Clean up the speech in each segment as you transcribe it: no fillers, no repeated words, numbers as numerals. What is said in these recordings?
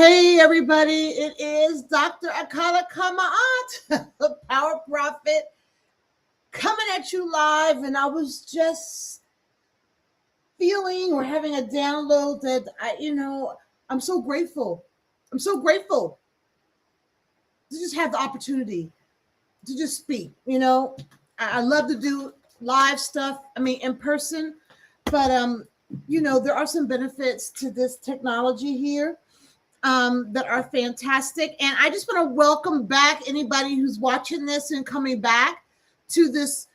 Hey everybody, it is Dr. Akila Ka Ma'at, the Power Prophet, coming at you live. And I was just feeling or having a download that I'm so grateful. I'm so grateful to just have the opportunity to just speak. I love to do live stuff. I mean, in person, but there are some benefits to this technology here that are fantastic. And I just want to welcome back anybody who's watching this and coming back to this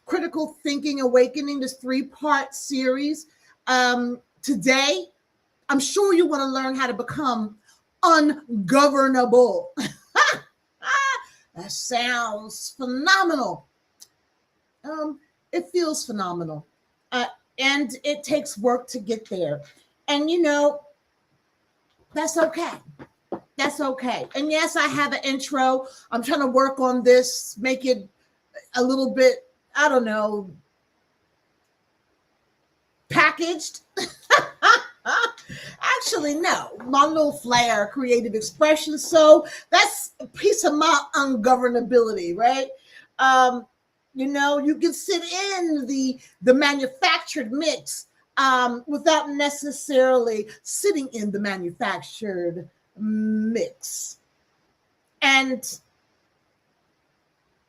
Critical Thinking Awakening, this 3-part series. Today, I'm sure you want to learn how to become ungovernable. That sounds phenomenal. It feels phenomenal. And it takes work to get there. And that's okay. That's okay. And yes, I have an intro. I'm trying to work on this, make it a little bit, I don't know, packaged. Actually, no, my little flair, creative expression. So that's a piece of my ungovernability, right? You can sit in the manufactured mix without necessarily sitting in the manufactured mix. And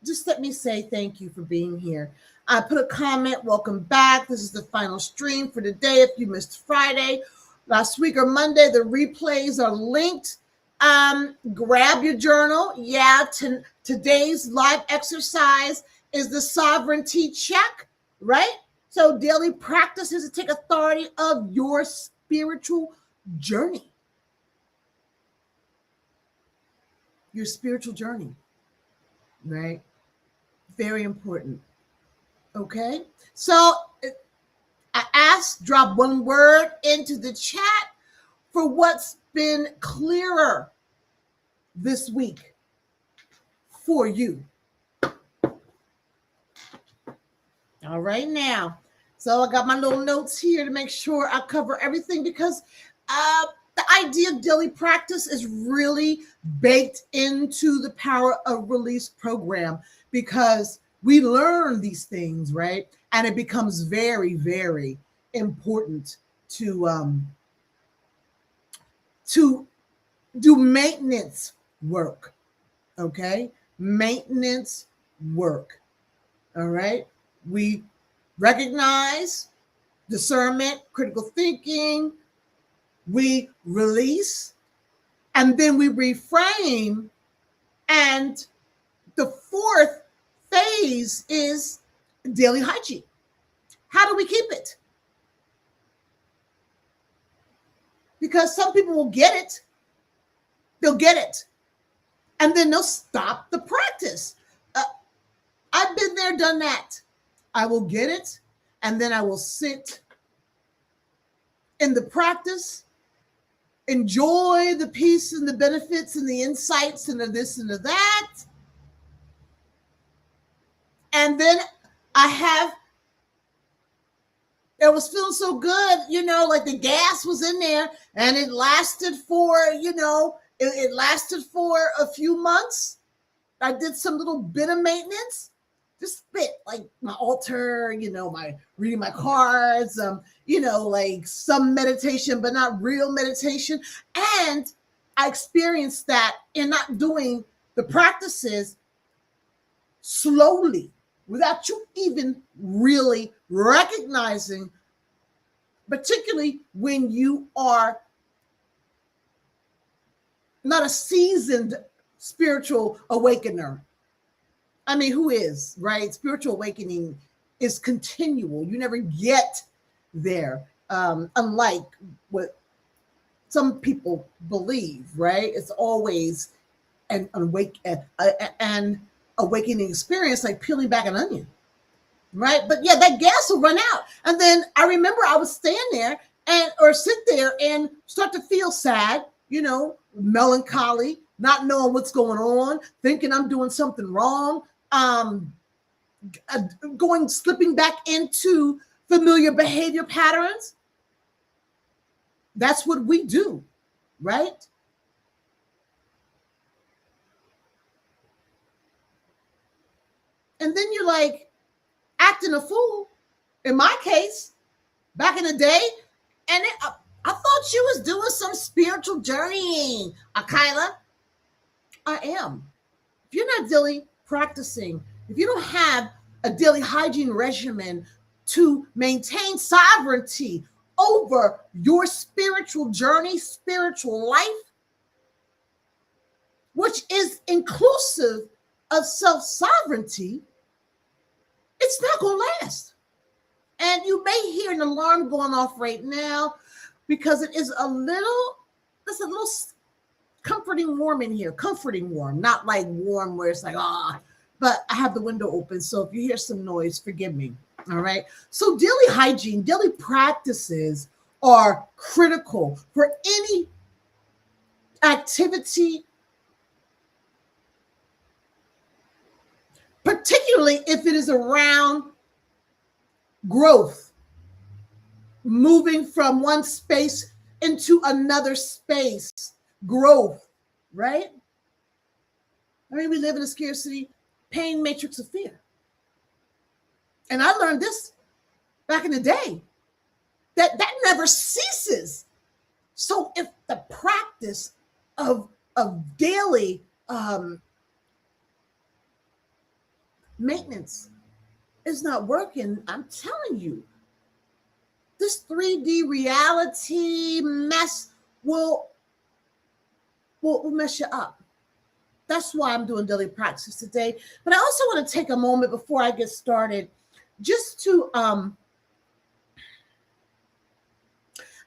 just let me say thank you for being here. I put a comment, welcome back. This is the final stream for today. If you missed Friday, last week, or Monday, the replays are linked. Grab your journal. Yeah, today's live exercise is the sovereignty check, right? So daily practice is to take authority of your spiritual journey. Your spiritual journey, right? Very important. Okay. So I asked, drop one word into the chat for what's been clearer this week for you. All right, now. So I got my little notes here to make sure I cover everything, because the idea of daily practice is really baked into the Power of Release program, because we learn these things, right? And it becomes very, very important to do maintenance work, okay? Maintenance work, all right? We recognize, discernment, critical thinking, we release, and then we reframe. And the fourth phase is daily hygiene. How do we keep it? Because some people will get it. They'll get it. And then they'll stop the practice. I've been there, done that. I will get it, and then I will sit in the practice, enjoy the peace and the benefits and the insights and the this and the that. And then it was feeling so good, like the gas was in there, and it lasted for, it lasted for a few months. I did some little bit of maintenance. Just bit, like my altar, my reading my cards, like some meditation, but not real meditation. And I experienced that in not doing the practices slowly, without you even really recognizing, particularly when you are not a seasoned spiritual awakener. I mean, who is, right? Spiritual awakening is continual. You never get there, unlike what some people believe, right? It's always an awakening experience, like peeling back an onion, right? But yeah, that gas will run out. And then I remember I would stand there or sit there and start to feel sad, melancholy, not knowing what's going on, thinking I'm doing something wrong, slipping back into familiar behavior patterns. That's what we do. right? And then you're like acting a fool. In my case, back in the day, and I thought she was doing some spiritual journeying. Akila, I am. If you're not daily practicing, if you don't have a daily hygiene regimen to maintain sovereignty over your spiritual journey, spiritual life, which is inclusive of self-sovereignty, it's not going to last. And you may hear an alarm going off right now because it's a little comforting warm in here. Comforting warm, not like warm where it's like, but I have the window open. So if you hear some noise, forgive me. All right. So daily hygiene, daily practices are critical for any activity, particularly if it is around growth, moving from one space into another space, growth, right? I mean, we live in a scarcity-pain matrix of fear. And I learned this back in the day, that never ceases. So if the practice of daily maintenance is not working, I'm telling you, this 3D reality mess will mess you up. That's why I'm doing daily practice today. But I also want to take a moment before I get started just to, I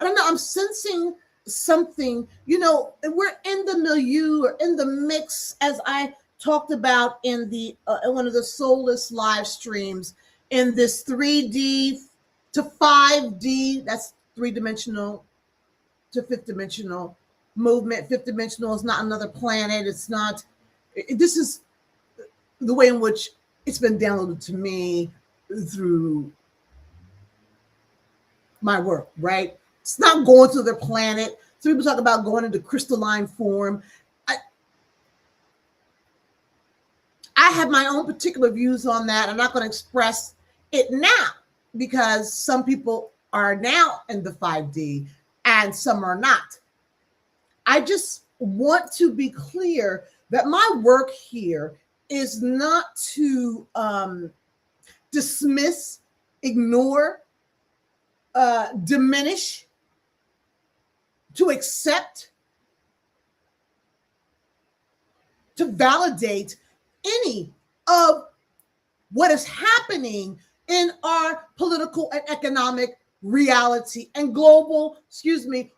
don't know, I'm sensing something, we're in the milieu or in the mix, as I talked about in the in one of the soulless live streams, in this 3D to 5D, that's 3-dimensional to 5th-dimensional movement. 5th-dimensional is not another planet. It's not, this is the way in which it's been downloaded to me through my work, right? It's not going to the planet. So people talk about going into crystalline form. I have my own particular views on that. I'm not going to express it now because some people are now in the 5D and some are not. I just want to be clear that my work here is not to dismiss, ignore, diminish, to accept, to validate any of what is happening in our political and economic reality and global,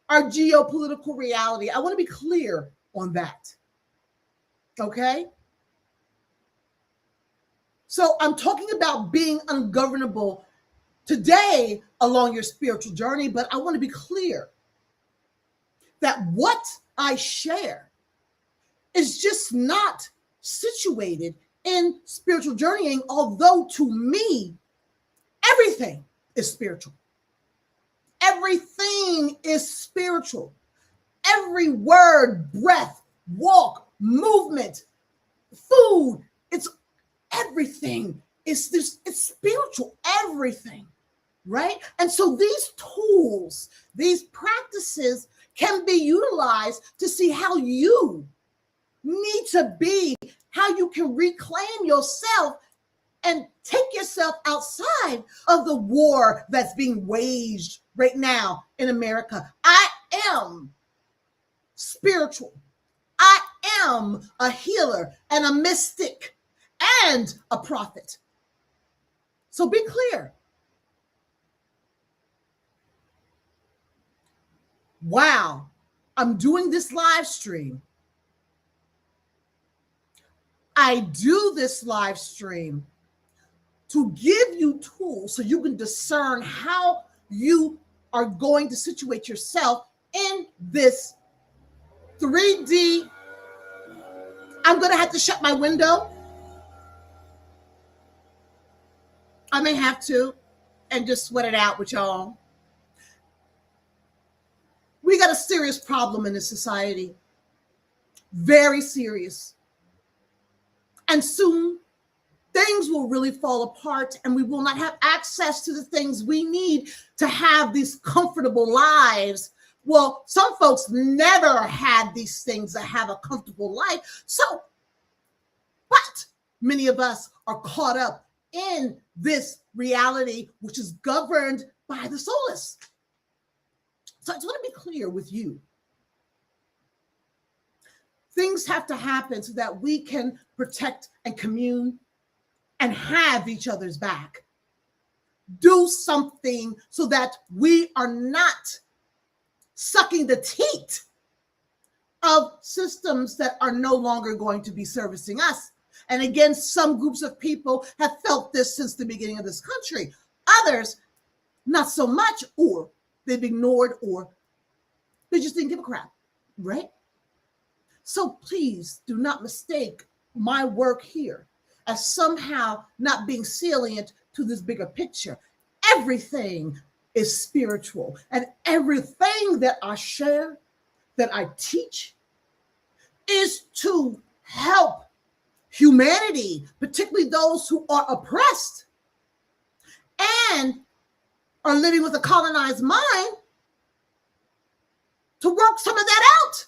our geopolitical reality. I want to be clear on that. Okay? So I'm talking about being ungovernable today along your spiritual journey, but I want to be clear that what I share is just not situated in spiritual journeying, although to me, everything is spiritual. Everything is spiritual. Every word, breath, walk, movement, food, it's everything. It's spiritual, everything, right? And so these tools, these practices can be utilized to see how you need to be, how you can reclaim yourself and take yourself outside of the war that's being waged right now in America. I am spiritual. I am a healer and a mystic and a prophet. So be clear. Wow, I'm doing this live stream. I do this live stream to give you tools so you can discern how you are going to situate yourself in this 3D. I'm going to have to shut my window. I may have to, and just sweat it out with y'all. We got a serious problem in this society. Very serious. And soon things will really fall apart and we will not have access to the things we need to have these comfortable lives. Well, some folks never had these things that have a comfortable life. But many of us are caught up in this reality, which is governed by the soulless. So I just want to be clear with you. Things have to happen so that we can protect and commune and have each other's back. Do something so that we are not sucking the teat of systems that are no longer going to be servicing us. And again, some groups of people have felt this since the beginning of this country. Others, not so much, or they've ignored, or they just didn't give a crap, right? So please do not mistake my work here as somehow not being salient to this bigger picture. Everything is spiritual, and everything that I share, that I teach, is to help humanity, particularly those who are oppressed and are living with a colonized mind, to work some of that out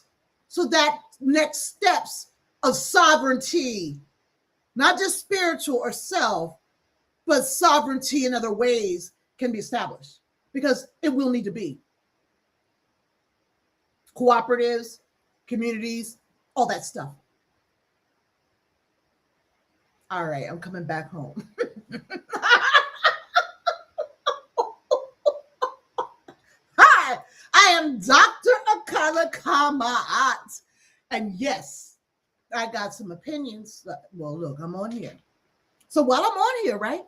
so that next steps of sovereignty, not just spiritual or self, but sovereignty in other ways, can be established, because it will need to be. Cooperatives, communities, all that stuff. All right, I'm coming back home. Hi, I am Dr. Akila Ka Ma'at. And yes, I got some opinions. Well, look, I'm on here. So while I'm on here, right?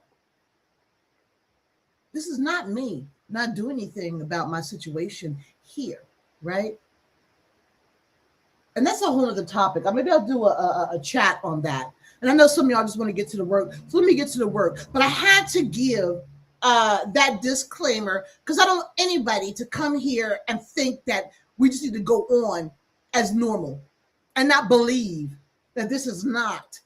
This is not me not doing anything about my situation here, right? And that's a whole other topic. Maybe I'll do a chat on that. And I know some of y'all just want to get to the work. So let me get to the work. But I had to give that disclaimer because I don't want anybody to come here and think that we just need to go on as normal and not believe that this is not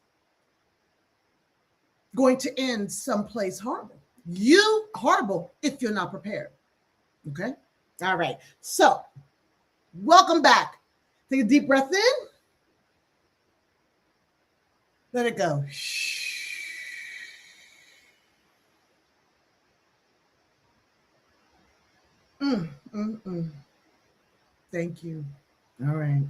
going to end someplace horrible. You horrible if you're not prepared. Okay? All right. So welcome back. Take a deep breath in. Let it go. Thank you. All right.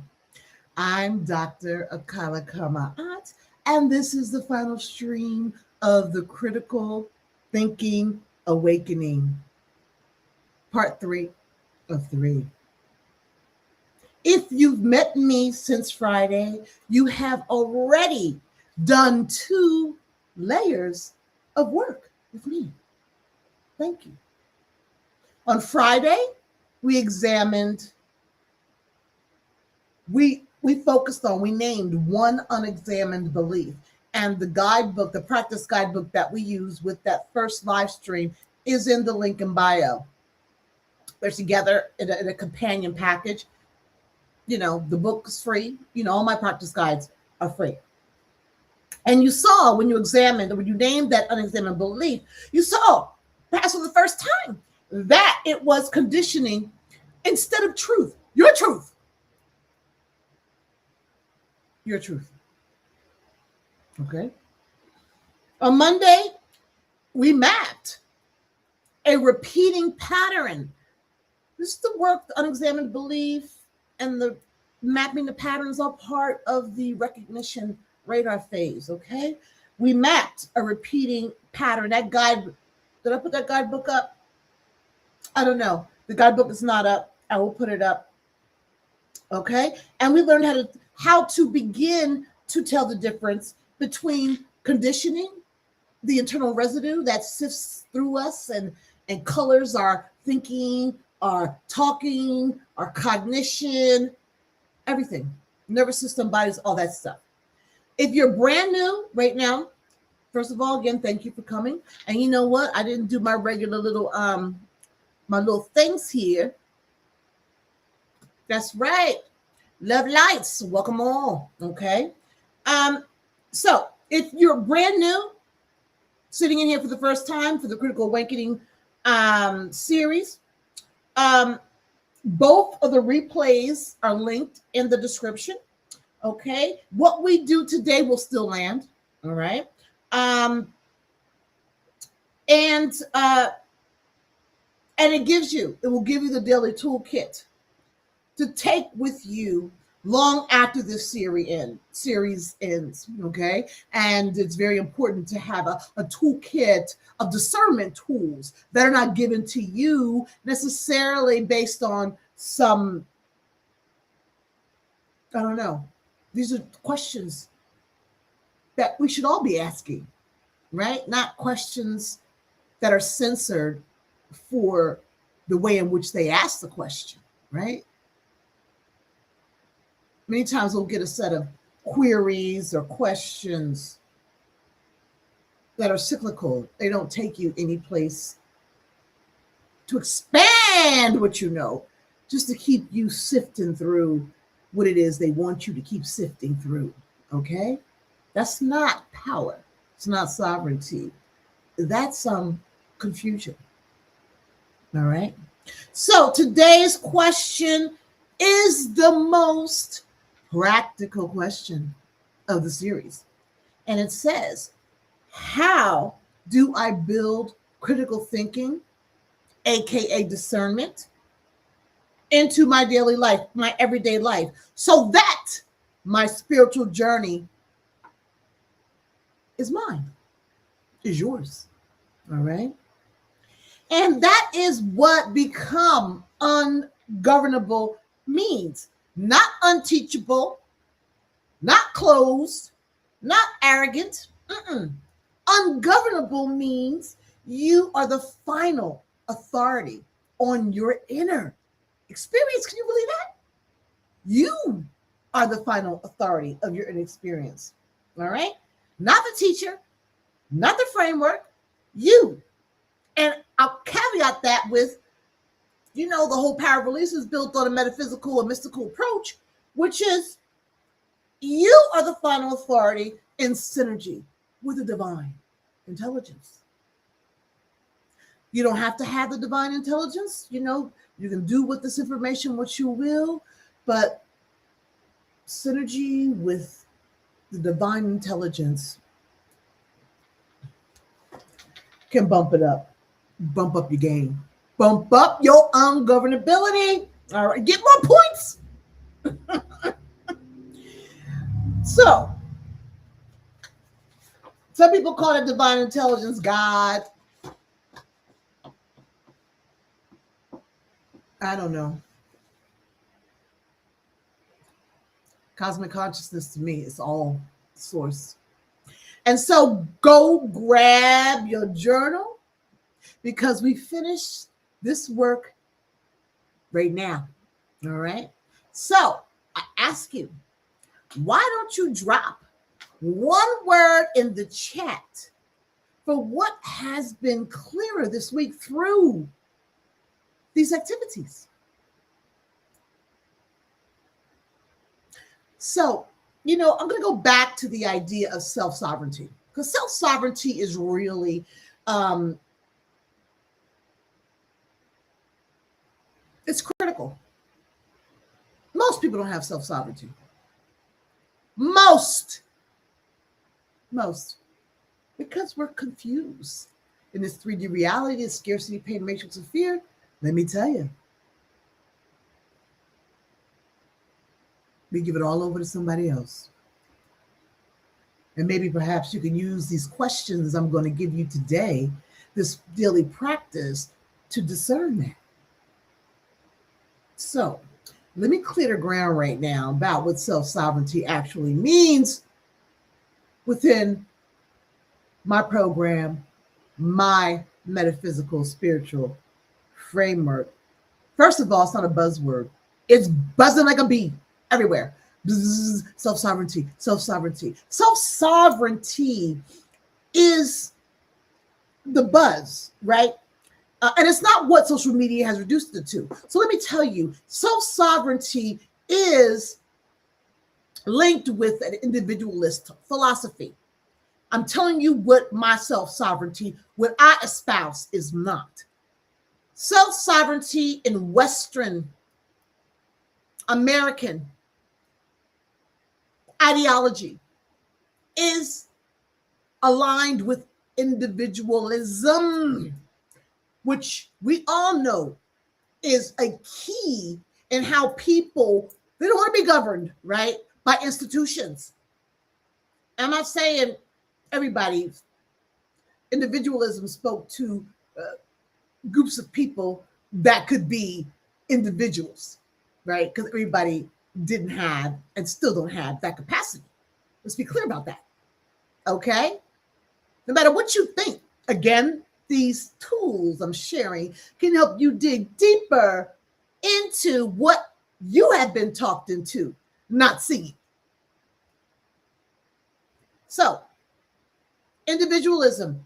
I'm Dr. Akila Ka Ma'at, and this is the final stream of the Critical Thinking Awakening, part 3 of 3. If you've met me since Friday, you have already done 2 layers of work with me. Thank you. On Friday, we examined, we named one unexamined belief. And the guidebook, the practice guidebook that we use with that first live stream is in the link in bio. They're together in a companion package. You know, the book is free. You know, all my practice guides are free. And you saw when you examined, when you named that unexamined belief, you saw, perhaps for the first time, that it was conditioning instead of truth. Your truth. Your truth. Okay. On Monday, we mapped a repeating pattern. This is the work, the unexamined belief, and the mapping the patterns are part of the recognition radar phase. Okay. We mapped a repeating pattern. That guide, did I put that guidebook up? I don't know. The guidebook is not up. I will put it up. Okay. And we learned how to begin to tell the difference between conditioning, the internal residue that sifts through us and colors our thinking, our talking, our cognition, everything. Nervous system, bodies, all that stuff. If you're brand new right now, first of all, again, thank you for coming. And you know what? I didn't do my regular little my little things here. That's right. Love lights. Welcome all. Okay. So if you're brand new, sitting in here for the first time for the Critical Awakening series, both of the replays are linked in the description. Okay. What we do today will still land. All right. And it will give you the daily toolkit to take with you long after this series ends. Okay. And it's very important to have a toolkit of discernment tools that are not given to you necessarily based on some, I don't know. These are questions that we should all be asking, right? Not questions that are censored for the way in which they ask the question, right? Many times we'll get a set of queries or questions that are cyclical. They don't take you any place to expand what you know, just to keep you sifting through what it is they want you to keep sifting through, okay? That's not power. It's not sovereignty. That's confusion. All right. So today's question is the most practical question of the series. And it says, how do I build critical thinking, aka discernment, into my daily life, my everyday life, so that my spiritual journey is mine, is yours? All right. And that is what become ungovernable means. Not unteachable, not closed, not arrogant. Ungovernable means you are the final authority on your inner experience. Can you believe that? You are the final authority of your inner experience. All right? Not the teacher, not the framework, you. And I'll caveat that with, the whole power of release is built on a metaphysical or mystical approach, which is you are the final authority in synergy with the divine intelligence. You don't have to have the divine intelligence. You can do with this information what you will, but synergy with the divine intelligence can bump it up. Bump up your game. Bump up your ungovernability. All right, get more points. So, some people call it divine intelligence, God. I don't know. Cosmic consciousness to me is all source. And so go grab your journal, because we finish this work right now. All right. So I ask you, why don't you drop one word in the chat for what has been clearer this week through these activities? So, I'm going to go back to the idea of self-sovereignty, because self-sovereignty is really it's critical. Most people don't have self-sovereignty. Most. Because we're confused in this 3D reality, this scarcity-pain matrix of fear. Let me tell you, we give it all over to somebody else. And maybe perhaps you can use these questions I'm going to give you today, this daily practice, to discern that. So let me clear the ground right now about what self-sovereignty actually means within my program, my metaphysical spiritual framework. First of all, it's not a buzzword. It's buzzing like a bee everywhere. Bzz, self-sovereignty, self-sovereignty. Self-sovereignty is the buzz, right? And it's not what social media has reduced it to. So let me tell you, self-sovereignty is linked with an individualist philosophy. I'm telling you what my self-sovereignty, what I espouse, is not. Self-sovereignty in Western American ideology is aligned with individualism, which we all know is a key in how people, they don't want to be governed, right, by institutions. I'm not saying everybody. Individualism spoke to groups of people that could be individuals, right? Because everybody didn't have and still don't have that capacity. Let's be clear about that, okay? No matter what you think, again, these tools I'm sharing can help you dig deeper into what you have been talked into, not seen. So, individualism,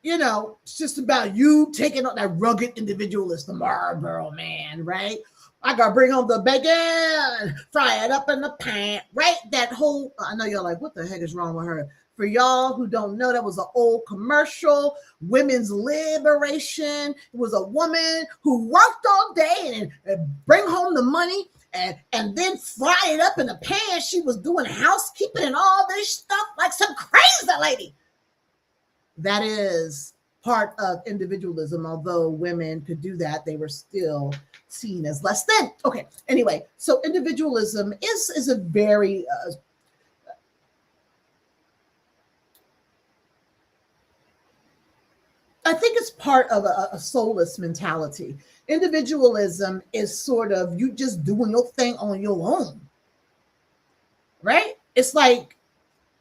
it's just about you taking on that rugged individualist, the Marlboro man, right? I gotta bring home the bacon, fry it up in the pan, right? That whole, I know you're like, what the heck is wrong with her? For y'all who don't know, that was an old commercial, women's liberation. It was a woman who worked all day and bring home the money and then fry it up in the pan. She was doing housekeeping and all this stuff like some crazy lady. That is part of individualism. Although women could do that, they were still seen as less than. Okay, anyway, so individualism is a very I think it's part of a soulless mentality. Individualism is sort of you just doing your thing on your own, right? It's like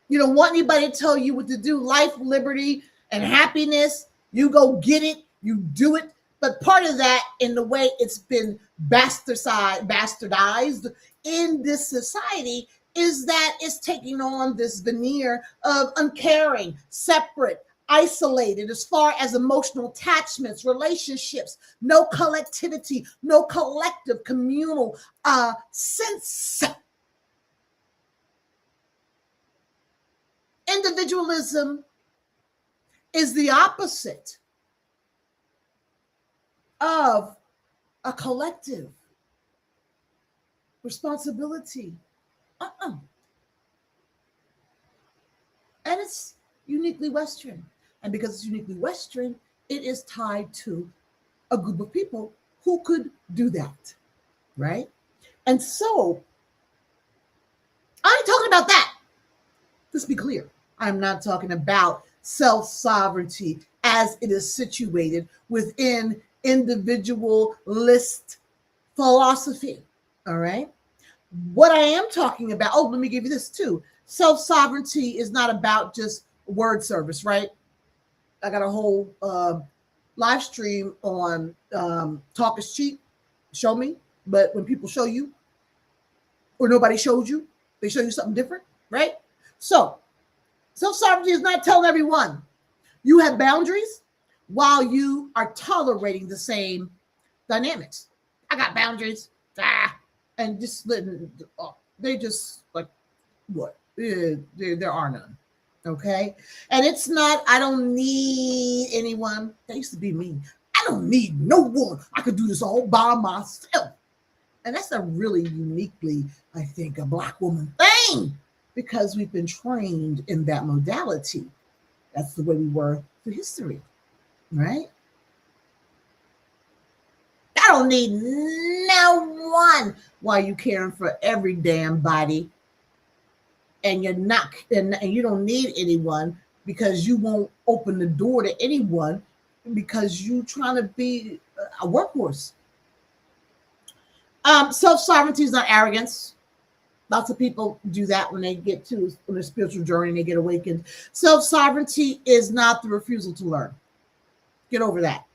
you don't want anybody to tell you what to do. Life, liberty, and happiness. You go get it. You do it. But part of that, in the way it's been bastardized in this society, is that it's taking on this veneer of uncaring, separate, isolated as far as emotional attachments, relationships, no collectivity, no collective communal sense. Individualism is the opposite of a collective responsibility. And it's uniquely Western. And because it's uniquely Western, it is tied to a group of people who could do that, right? And so, I ain't talking about that. Let's be clear. I'm not talking about self-sovereignty as it is situated within individualist philosophy, all right? What I am talking about, let me give you this too. Self-sovereignty is not about just word service, right? I got a whole live stream on Talk is Cheap, show me. But when people show you or nobody shows you, they show you something different, right? So self-sovereignty is not telling everyone you have boundaries while you are tolerating the same dynamics. I got boundaries, and just letting, they just like, what? There are none, okay? And it's not, I don't need anyone. That used to be me. I don't need no one. I could do this all by myself. And that's a really uniquely, I think, a Black woman thing, because we've been trained in that modality. That's the way we were through history, right? I don't need no one while you caring for every damn body, and you're not, and you don't need anyone because you won't open the door to anyone because you trying to be a workhorse. Self-sovereignty is not arrogance. Lots of people do that when they get to on their spiritual journey and they get awakened. Self-sovereignty is not the refusal to learn. Get over that.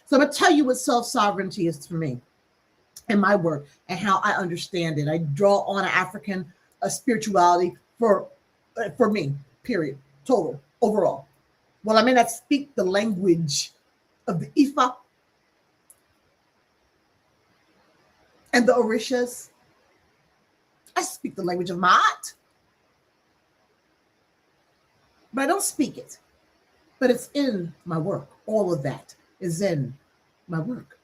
So I'm going to tell you what self-sovereignty is for me in my work and how I understand it. I draw on an African spirituality for me, period, total, overall. Well, I may not speak the language of the Ifa and the Orishas. I speak the language of Ma'at, but I don't speak it. But it's in my work. All of that is in my work.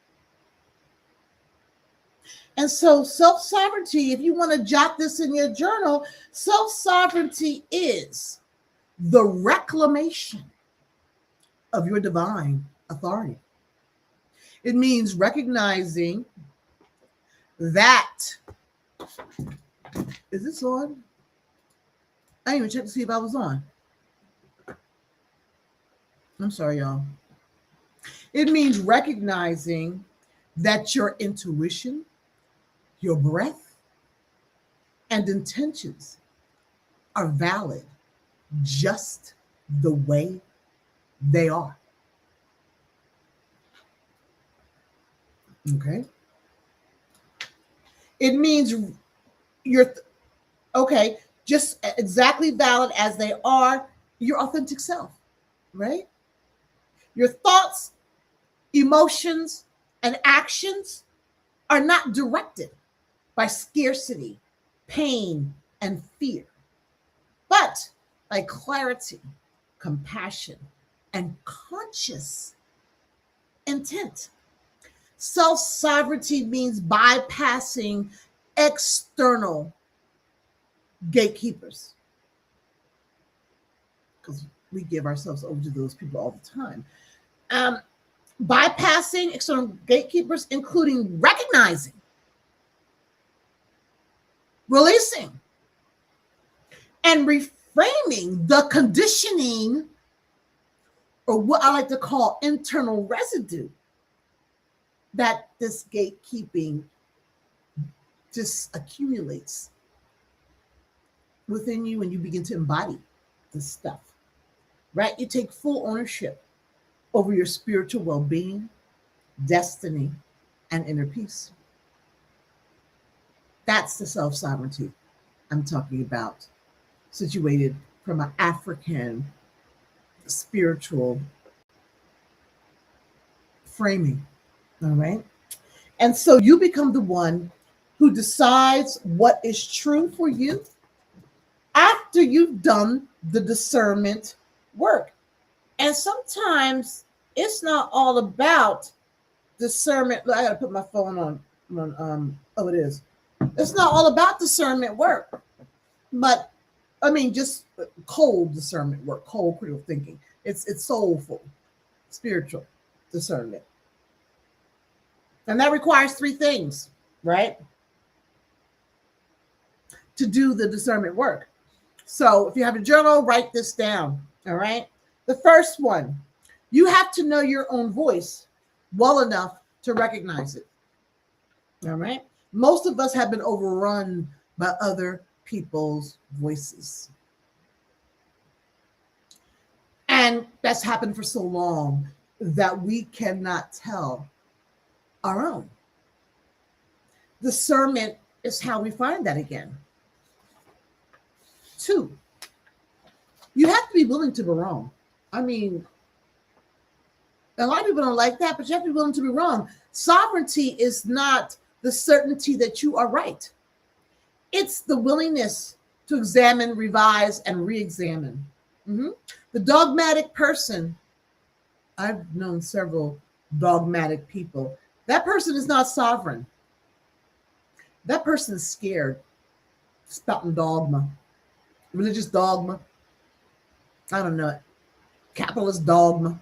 And so self-sovereignty, if you want to jot this in your journal, self-sovereignty is the reclamation of your divine authority. It means recognizing that, is this on? I didn't even check to see if I was on. I'm sorry, y'all. It means recognizing that your intuition, your breath, and intentions are valid just the way they are. Okay? It means you're okay, just exactly valid as they are, your authentic self, right? Your thoughts, emotions, and actions are not directed by scarcity, pain, and fear, but by clarity, compassion, and conscious intent. Self-sovereignty means bypassing external gatekeepers, because we give ourselves over to those people all the time. Bypassing external gatekeepers, including recognizing, releasing, and reframing the conditioning, or what I like to call internal residue, that this gatekeeping just accumulates within you, and you begin to embody this stuff, right? You take full ownership over your spiritual well-being, destiny, and inner peace. That's the self-sovereignty I'm talking about, situated from an African spiritual framing, all right? And so you become the one who decides what is true for you after you've done the discernment work. And sometimes it's not all about discernment. I gotta put my phone on oh, it is. It's not all about discernment work, but I mean, just cold discernment work, cold critical thinking. It's soulful, spiritual discernment. And that requires three things, right? To do the discernment work. So if you have a journal, write this down, all right? The first one, you have to know your own voice well enough to recognize it, all right? Most of us have been overrun by other people's voices. And that's happened for so long that we cannot tell our own. Discernment is how we find that again. 2, you have to be willing to be wrong. I mean, a lot of people don't like that, but you have to be willing to be wrong. Sovereignty is not the certainty that you are right. It's the willingness to examine, revise, and re-examine. The dogmatic person, I've known several dogmatic people. That person is not sovereign. That person is scared, spouting dogma, religious dogma. I don't know, capitalist dogma.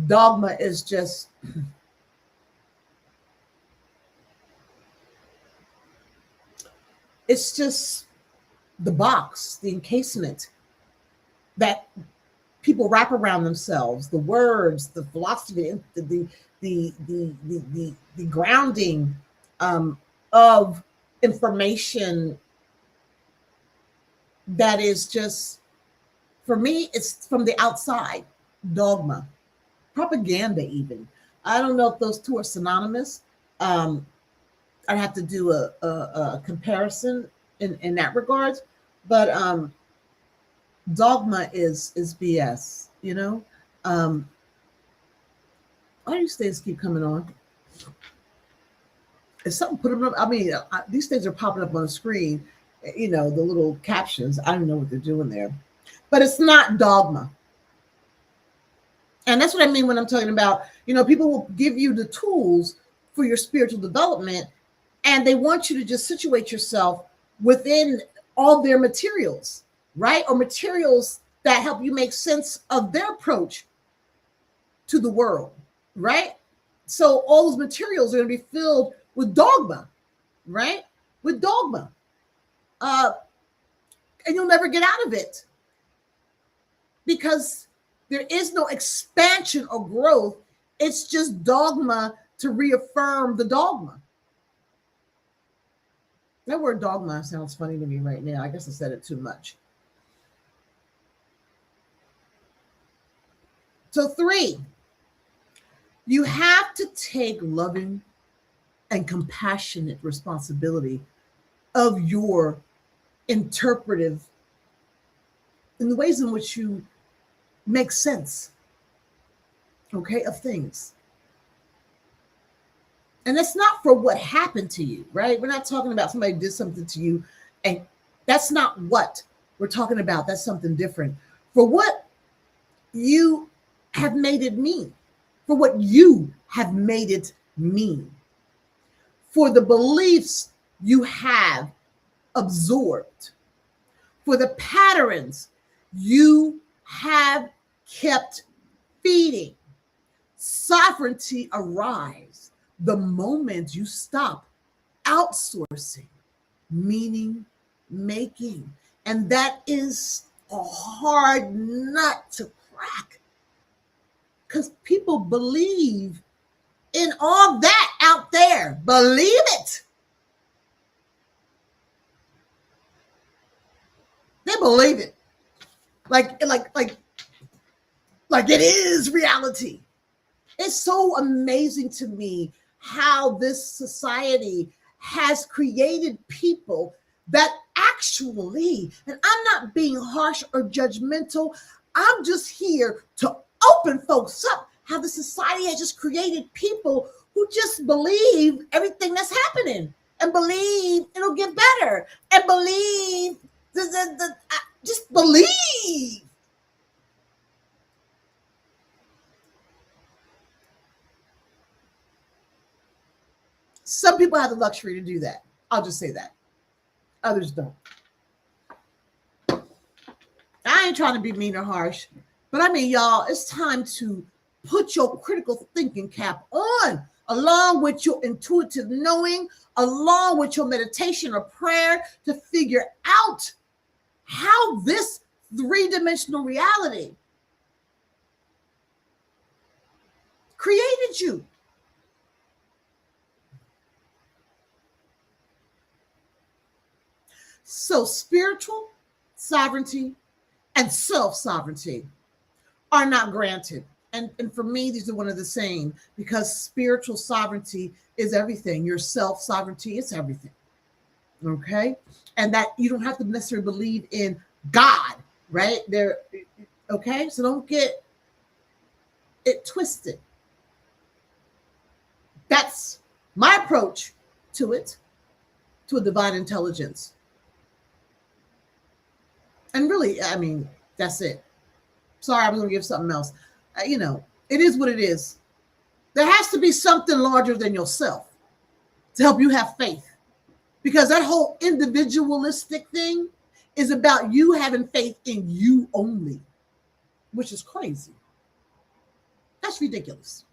Dogma is just it's just the box, the encasement that people wrap around themselves, the words, the philosophy, the grounding of information that is just, for me, it's from the outside. Dogma, propaganda even. I don't know if those two are synonymous. I'd have to do a comparison in that regards, but dogma is BS, you know. Why do these things keep coming on? If something put them up, these things are popping up on the screen, the little captions. I don't know what they're doing there. But it's not dogma. And that's what I mean when I'm talking about, people will give you the tools for your spiritual development, and they want you to just situate yourself within all their materials, right? Or materials that help you make sense of their approach to the world, right? So all those materials are going to be filled with dogma, right? With dogma. And you'll never get out of it because there is no expansion or growth. It's just dogma to reaffirm the dogma. That word dogma sounds funny to me right now. I guess I said it too much. So 3, you have to take loving and compassionate responsibility of your interpretive in the ways in which you make sense, okay, of things. And that's not for what happened to you, right? We're not talking about somebody did something to you, and that's not what we're talking about. That's something different. For what you have made it mean, for what you have made it mean, for the beliefs you have absorbed, for the patterns you have kept feeding. Sovereignty arrives the moment you stop outsourcing, meaning making. And that is a hard nut to crack because people believe in all that out there. Believe it. They believe it. Like it is reality. It's so amazing to me how this society has created people that actually, and I'm not being harsh or judgmental, I'm just here to open folks up, how the society has just created people who just believe everything that's happening and believe it'll get better and believe just believe. Some people have the luxury to do that. I'll just say that. Others don't. I ain't trying to be mean or harsh, but I mean, y'all, it's time to put your critical thinking cap on, along with your intuitive knowing, along with your meditation or prayer to figure out how this 3-dimensional reality created you. So spiritual sovereignty and self-sovereignty are not granted. And for me, these are one of the same, because spiritual sovereignty is everything. Your self-sovereignty is everything. Okay? And that you don't have to necessarily believe in God, right? Okay? So don't get it twisted. That's my approach to it, to a divine intelligence. And really, I mean, that's it. Sorry, I was going to give something else. It is what it is. There has to be something larger than yourself to help you have faith. Because that whole individualistic thing is about you having faith in you only, which is crazy. That's ridiculous.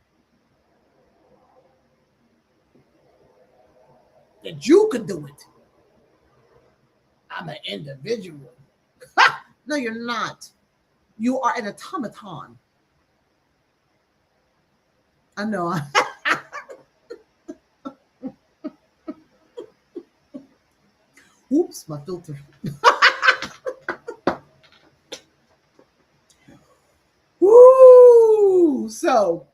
That you could do it. I'm an individual. No, you're not. You are an automaton. I know. Oops, my filter. Woo! So,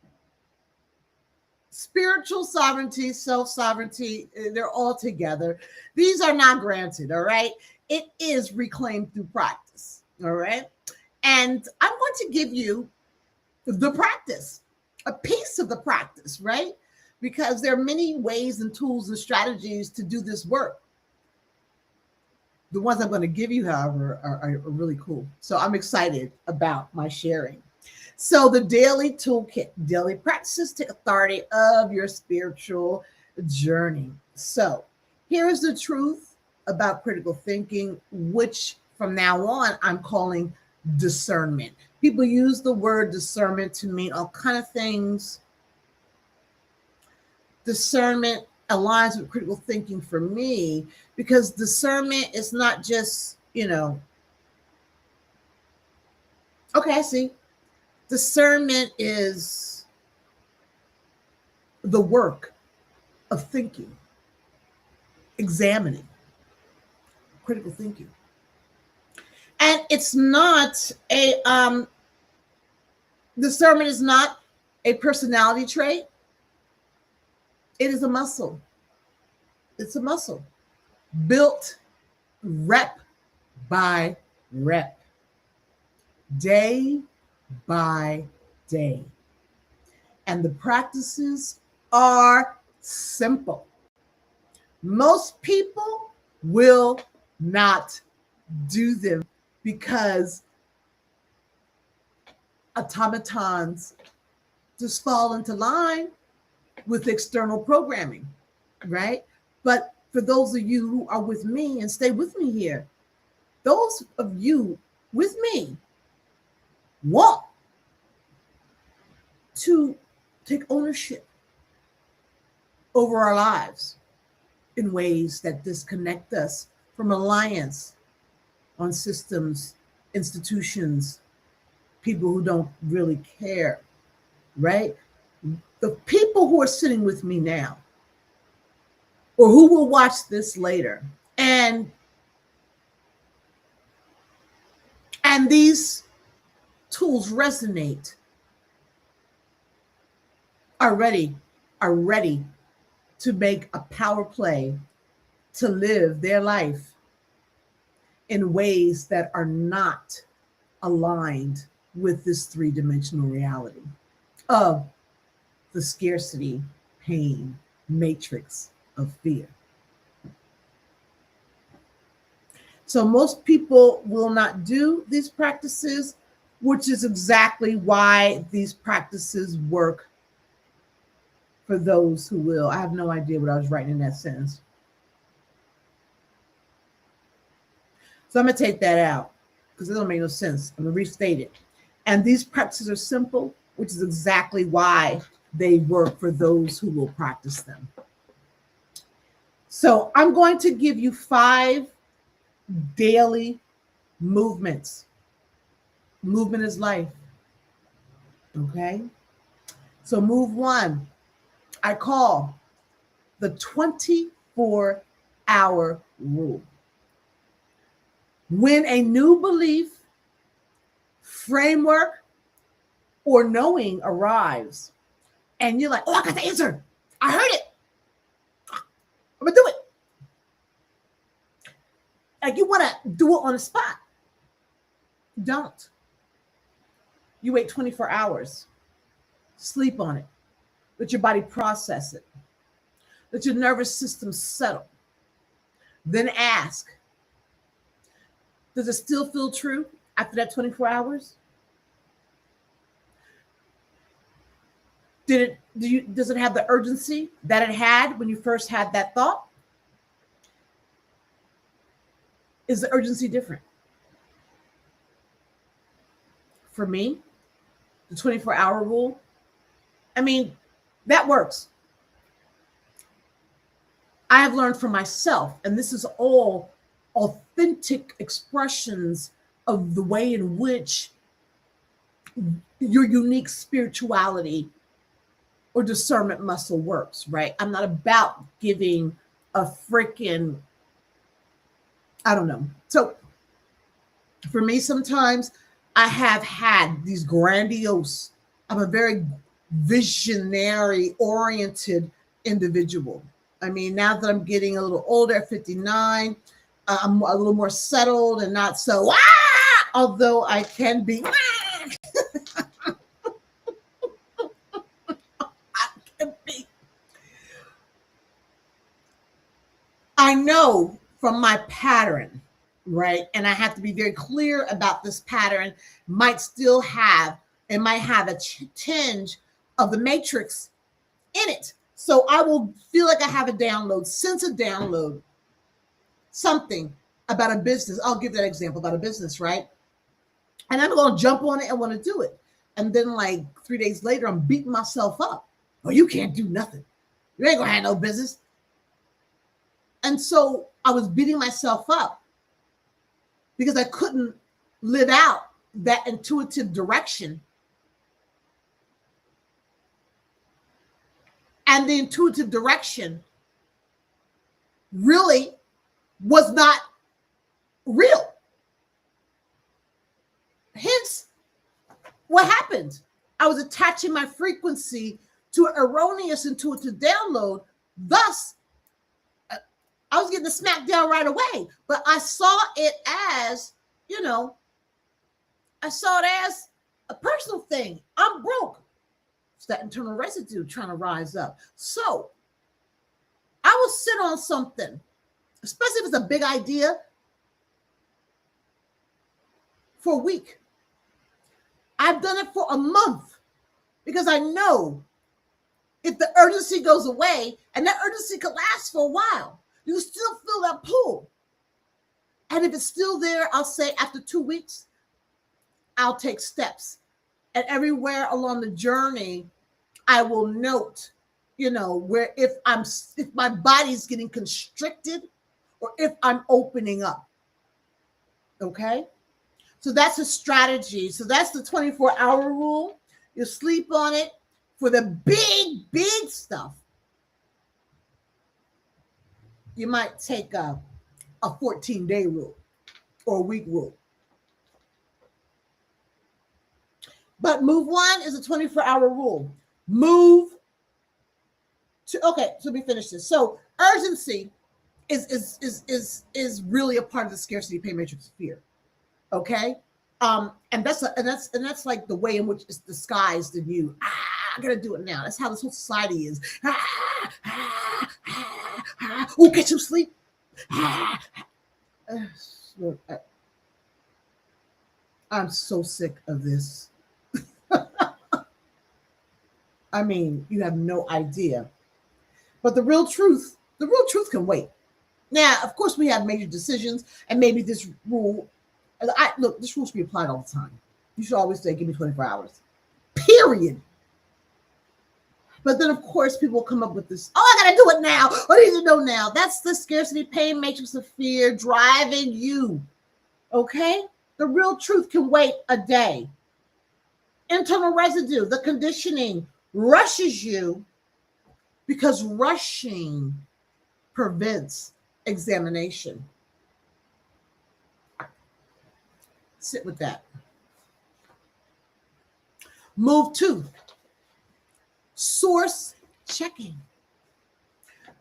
spiritual sovereignty, self-sovereignty, they're all together. These are not granted, all right? It is reclaimed through practice, all right? And I want to give you the practice, a piece of the practice, right? Because there are many ways and tools and strategies to do this work. The ones I'm going to give you, however, are really cool. So I'm excited about my sharing. So the daily toolkit, daily practices take authority of your spiritual journey. So here is the truth about critical thinking, which from now on I'm calling discernment. People use the word discernment to mean all kind of things. Discernment aligns with critical thinking for me because discernment is not just, okay, I see. Discernment is the work of thinking, examining, critical thinking. And it's not discernment is not a personality trait. It is a muscle. It's a muscle built rep by rep, day by day. And the practices are simple. Most people will not do them because automatons just fall into line with external programming, right? But for those of you who are with me and stay with me here, those of you with me want to take ownership over our lives in ways that disconnect us from reliance on systems, institutions, people who don't really care, right? The people who are sitting with me now, or who will watch this later, and these tools resonate, are ready to make a power play to live their life in ways that are not aligned with this three-dimensional reality of the scarcity-pain matrix of fear. So most people will not do these practices, which is exactly why these practices work for those who will. I have no idea what I was writing in that sentence. So I'm going to take that out because it doesn't make no sense. I'm going to restate it. And these practices are simple, which is exactly why they work for those who will practice them. So I'm going to give you 5 daily movements. Movement is life. Okay? So move 1, I call the 24-hour rule. When a new belief, framework, or knowing arrives, and you're like, oh, I got the answer. I heard it. I'm going to do it. Like you want to do it on the spot. Don't. You wait 24 hours. Sleep on it. Let your body process it. Let your nervous system settle. Then ask, does it still feel true after that 24 hours? Does it have the urgency that it had when you first had that thought? Is the urgency different? For me, the 24-hour rule, I mean, that works. I have learned for myself, and this is all authentic expressions of the way in which your unique spirituality or discernment muscle works, right? I'm not about giving a freaking, I don't know. So for me, sometimes I have had these grandiose, I'm a very visionary oriented individual. I mean, now that I'm getting a little older at 59, I'm a little more settled and not so, although I can be, know from my pattern, right? And I have to be very clear about this pattern. It might have a tinge of the matrix in it. So I will feel like I have a download, sense a download, something about a business. I'll give that example about a business, right? And I'm going to jump on it and want to do it. And then like 3 days later, I'm beating myself up. Oh, you can't do nothing. You ain't going to have no business. And so I was beating myself up because I couldn't live out that intuitive direction. And the intuitive direction really was not real. Hence, what happened? I was attaching my frequency to an erroneous intuitive download. Thus, I was getting the smack down right away. But I saw it as, I saw it as a personal thing. I'm broke. It's that internal residue trying to rise up. So I will sit on something, especially if it's a big idea, for a week. I've done it for a month because I know if the urgency goes away, and that urgency could last for a while, you still feel that pull. And if it's still there, I'll say after 2 weeks, I'll take steps. And everywhere along the journey, I will note, where if my body's getting constricted or if I'm opening up. Okay? So that's a strategy. So that's the 24-hour rule. You sleep on it. For the big, big stuff, you might take a 14-day rule or a week rule. But move one is a 24-hour rule. So let me finish this. So urgency is really a part of the Scarcity-Pain Matrix of fear. Okay? And that's like the way in which it's disguised in you. I gotta do it now. That's how this whole society is. Oh, get some sleep. I'm so sick of this. I mean, you have no idea. But the real truth can wait. Now, of course, we have major decisions, and maybe this rule. This rule should be applied all the time. You should always say, "Give me 24 hours." Period. But then, of course, people come up with this, I got to do it now. I need to know now. That's the Scarcity-Pain Matrix of fear driving you. Okay? The real truth can wait a day. Internal residue, the conditioning, rushes you because rushing prevents examination. Sit with that. Move 2. Source checking.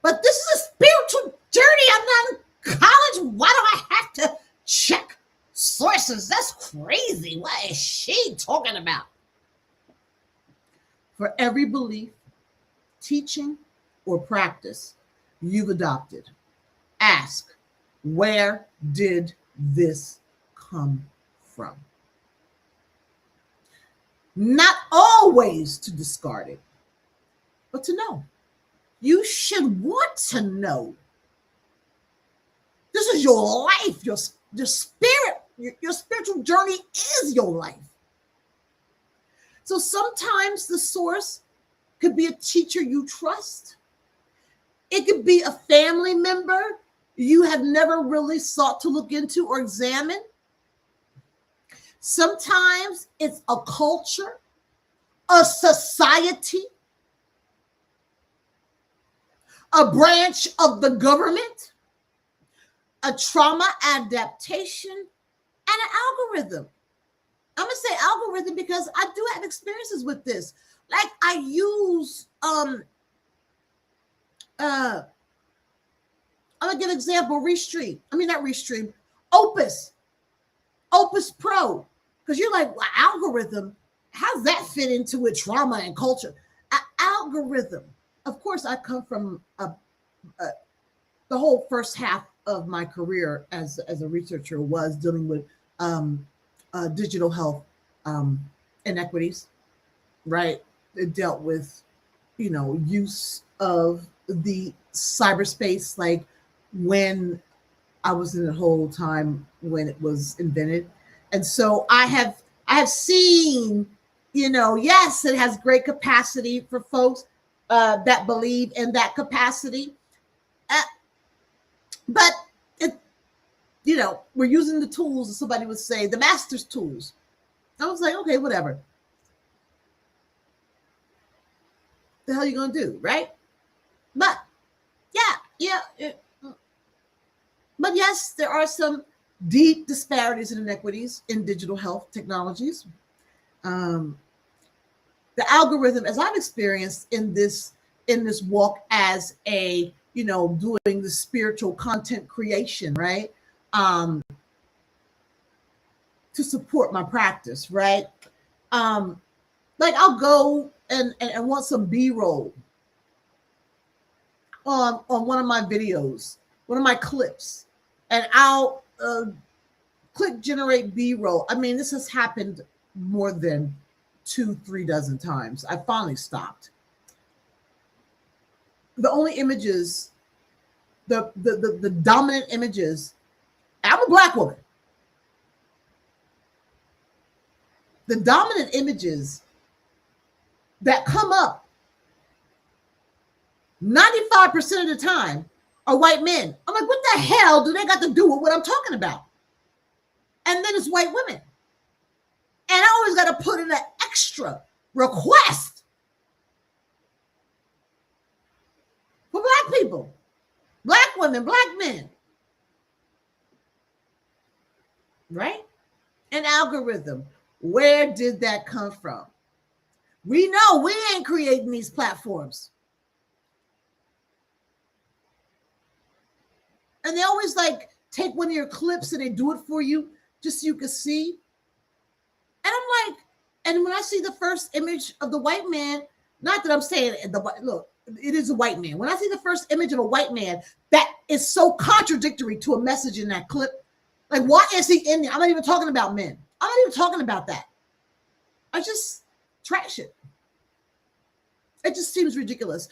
But this is a spiritual journey. I'm not in college. Why do I have to check sources? That's crazy. What is she talking about? For every belief, teaching, or practice you've adopted, ask, where did this come from? Not always to discard it, but to know. You should want to know. This is your life, your spirit, your spiritual journey is your life. So sometimes the source could be a teacher you trust. It could be a family member you have never really sought to look into or examine. Sometimes it's a culture, a society, a branch of the government, a trauma adaptation, and an algorithm. I'm going to say algorithm because I do have experiences with this. Like I use, I'm going to give an example, Opus Pro. Because you're like, well, algorithm, how's that fit into it, trauma and culture? An algorithm. Of course, I come from the whole first half of my career as a researcher was dealing with digital health inequities, right? It dealt with, use of the cyberspace, like when I was in the whole time when it was invented. And so I have seen, yes, it has great capacity for folks that believe in that capacity. Uh, but it, we're using the tools, as somebody would say, the master's tools. I was like, okay, whatever. The hell you gonna do, right? But yeah. But yes, there are some deep disparities and inequities in digital health technologies. Um, the algorithm, as I've experienced in this walk as a doing the spiritual content creation, right? Um, to support my practice, right? Um, like I'll go and want some B-roll on one of my videos, one of my clips, and I'll click generate B-roll. I mean, this has happened more than 2-3 dozen times. I finally stopped. The only images, the dominant images, I'm a Black woman. The dominant images that come up 95% of the time are white men. I'm like, what the hell do they got to do with what I'm talking about? And then it's white women. And I always got to put in an extra request for Black people, Black women, Black men. Right? An algorithm. Where did that come from? We know we ain't creating these platforms. And they always like take one of your clips and they do it for you just so you can see. And I'm like, and when I see the first image of the white man, not that I'm saying look, it is a white man. When I see the first image of a white man that is so contradictory to a message in that clip, like, why is he in there? I'm not even talking about men. I'm not even talking about that. I just trash it. It just seems ridiculous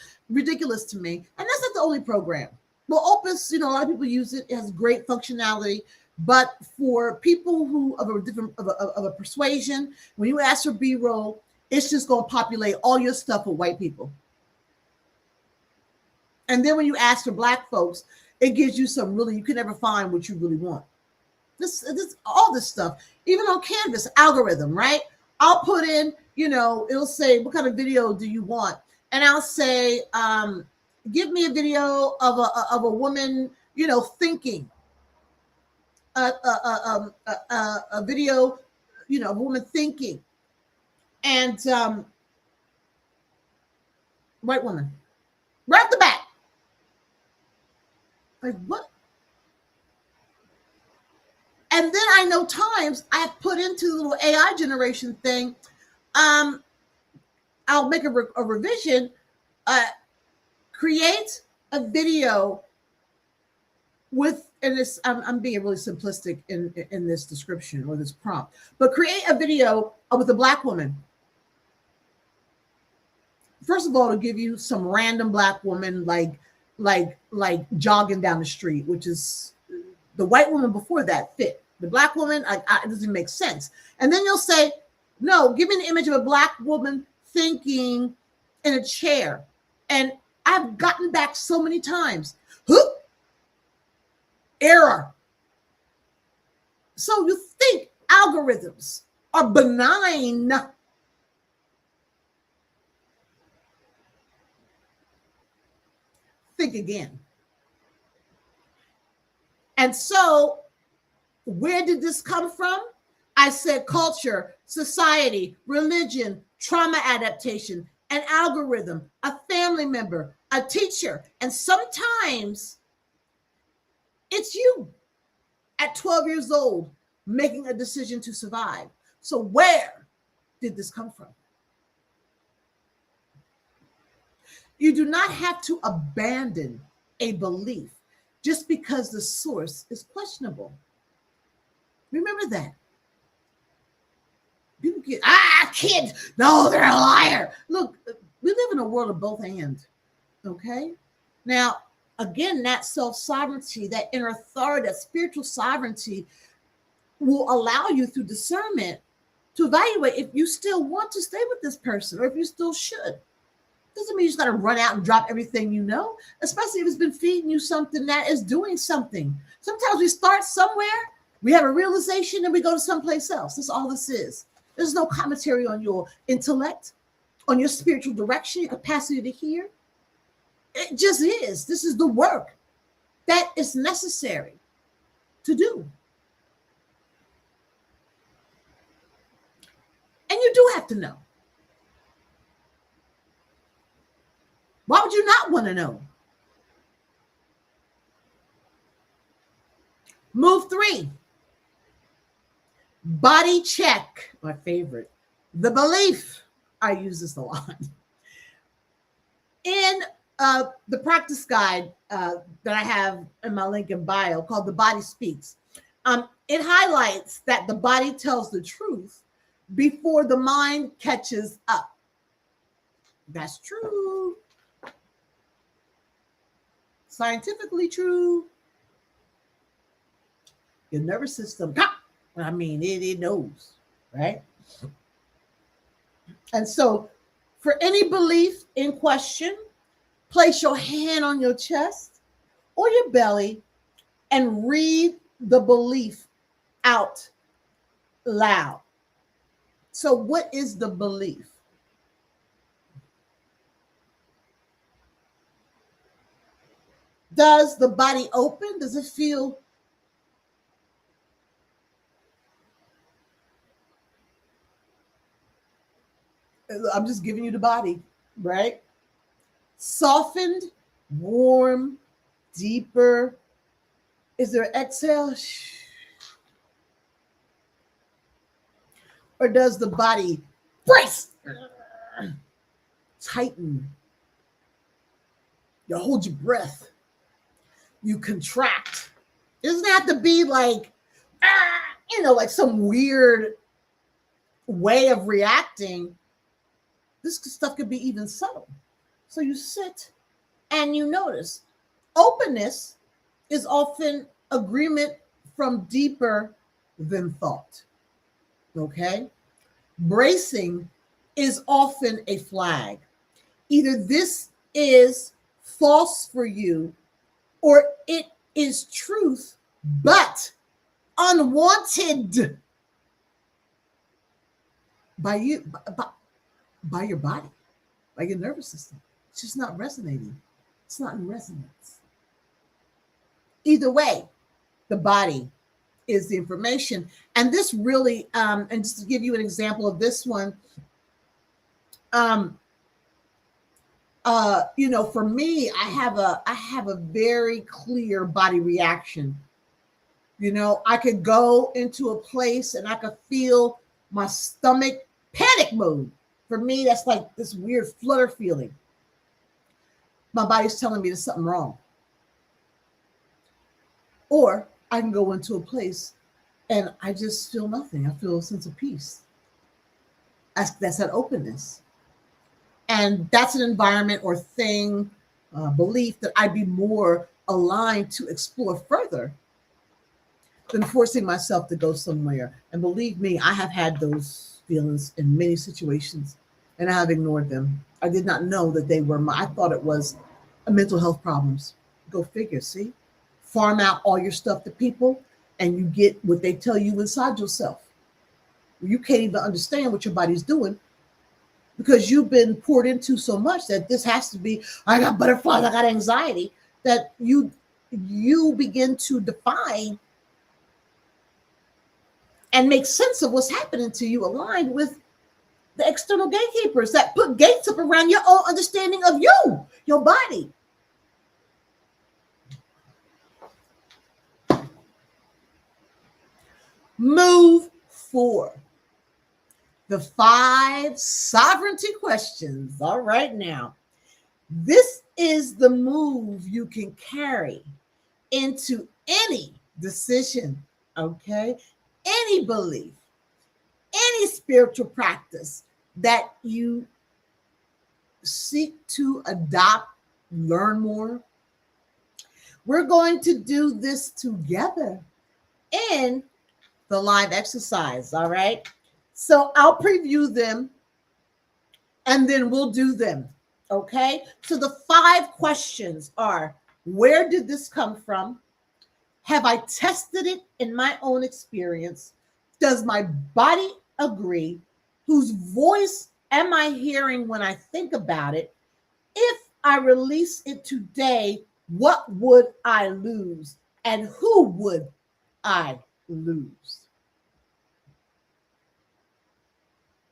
to me. And that's not the only program. Well, Opus, a lot of people use it. It has great functionality. But for people who of a different of a persuasion, when you ask for B-roll, it's just going to populate all your stuff with white people. And then when you ask for Black folks, it gives you some really, you can never find what you really want. This all this stuff, even on Canvas algorithm, right? I'll put in, it'll say, what kind of video do you want? And I'll say, give me a video of a woman, thinking. A video, of a woman thinking, and white woman, right off the bat. Like, what? And then I know times I put into the little AI generation thing. I'll make a revision, create a video with, and this, I'm being really simplistic in this description or this prompt, but create a video with a Black woman. First of all, to give you some random Black woman like jogging down the street, which is the white woman before that fit. The Black woman, it doesn't make sense. And then you'll say, no, give me an image of a Black woman thinking in a chair. And I've gotten back so many times. Error. So you think algorithms are benign? Think again. And so where did this come from? I said culture, society, religion, trauma adaptation, an algorithm, a family member, a teacher, and sometimes it's you at 12 years old making a decision to survive. So where did this come from? You do not have to abandon a belief. just because the source is questionable. Remember that. People get, kids, no, they're a liar. Look, we live in a world of both and, okay? Now, again, that self-sovereignty, that inner authority, that spiritual sovereignty will allow you through discernment to evaluate if you still want to stay with this person or if you still should. Doesn't mean you just got to run out and drop everything you know, especially if it's been feeding you something that is doing something. Sometimes we start somewhere, we have a realization, and we go to someplace else. That's all this is. There's no commentary on your intellect, on your spiritual direction, your capacity to hear. It just is. This is the work that is necessary to do. And you do have to know. Why would you not want to know? Move 3. Body check. My favorite. The belief. I use this a lot. In the practice guide that I have in my link in bio called The Body Speaks, it highlights that the body tells the truth before the mind catches up. That's true. Scientifically true. Your nervous system, it knows, right? And so for any belief in question, place your hand on your chest or your belly and read the belief out loud. So what is the belief? Does the body open? Does it feel I'm just giving you the body, right? Softened, warm, deeper. Is there an exhale? Or does the body brace, tighten? You hold your breath. You contract. It doesn't have to be like, like some weird way of reacting. This stuff could be even subtle. So you sit and you notice. Openness is often agreement from deeper than thought. Okay? Bracing is often a flag. Either this is false for you or it is truth, but unwanted by you, by your body, by your nervous system. It's just not resonating. It's not in resonance. Either way, the body is the information. And this really, and just to give you an example of this one, for me, I have a very clear body reaction. I could go into a place and I could feel my stomach panic mode. For me, that's like this weird flutter feeling. My body's telling me there's something wrong. Or I can go into a place and I just feel nothing. I feel a sense of peace. That's that openness. And that's an environment or thing, belief that I'd be more aligned to explore further than forcing myself to go somewhere. And believe me, I have had those feelings in many situations and I have ignored them. I did not know that they were I thought it was a mental health problems. Go figure, see? Farm out all your stuff to people and you get what they tell you inside yourself. You can't even understand what your body's doing because you've been poured into so much that this has to be, I got butterflies, I got anxiety, that you begin to define and make sense of what's happening to you aligned with the external gatekeepers that put gates up around your own understanding of you, your body. Move 4. The 5 sovereignty questions. All right, now. This is the move you can carry into any decision, okay? Any belief, any spiritual practice that you seek to adopt, learn more. We're going to do this together in the live exercise, all right? So I'll preview them and then we'll do them, okay? So the 5 questions are, where did this come from? Have I tested it in my own experience? Does my body agree? Whose voice am I hearing when I think about it? If I release it today, what would I lose? And who would I lose?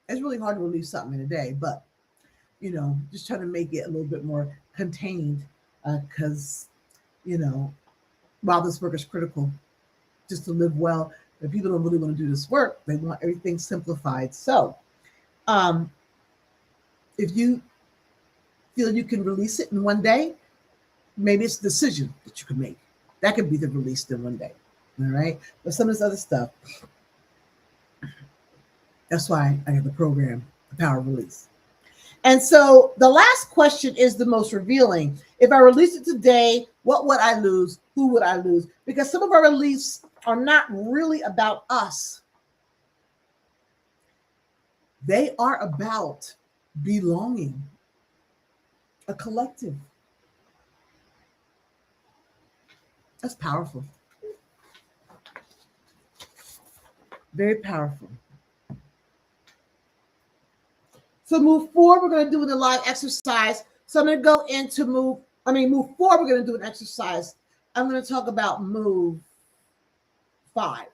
It's really hard to release something in a day, but just trying to make it a little bit more contained because, while this work is critical, just to live well, if people don't really want to do this work, they want everything simplified. So if you feel you can release it in one day, maybe it's a decision that you can make. That could be the release in one day. All right. But some of this other stuff, that's why I have the program, The Power of Release. And so the last question is the most revealing. If I release it today, what would I lose? Who would I lose? Because some of our releases are not really about us. They are about belonging, a collective. That's powerful. Very powerful. So move 4, we're going to do the live exercise. So I'm going to go into move 4, we're going to do an exercise. I'm going to talk about move 5.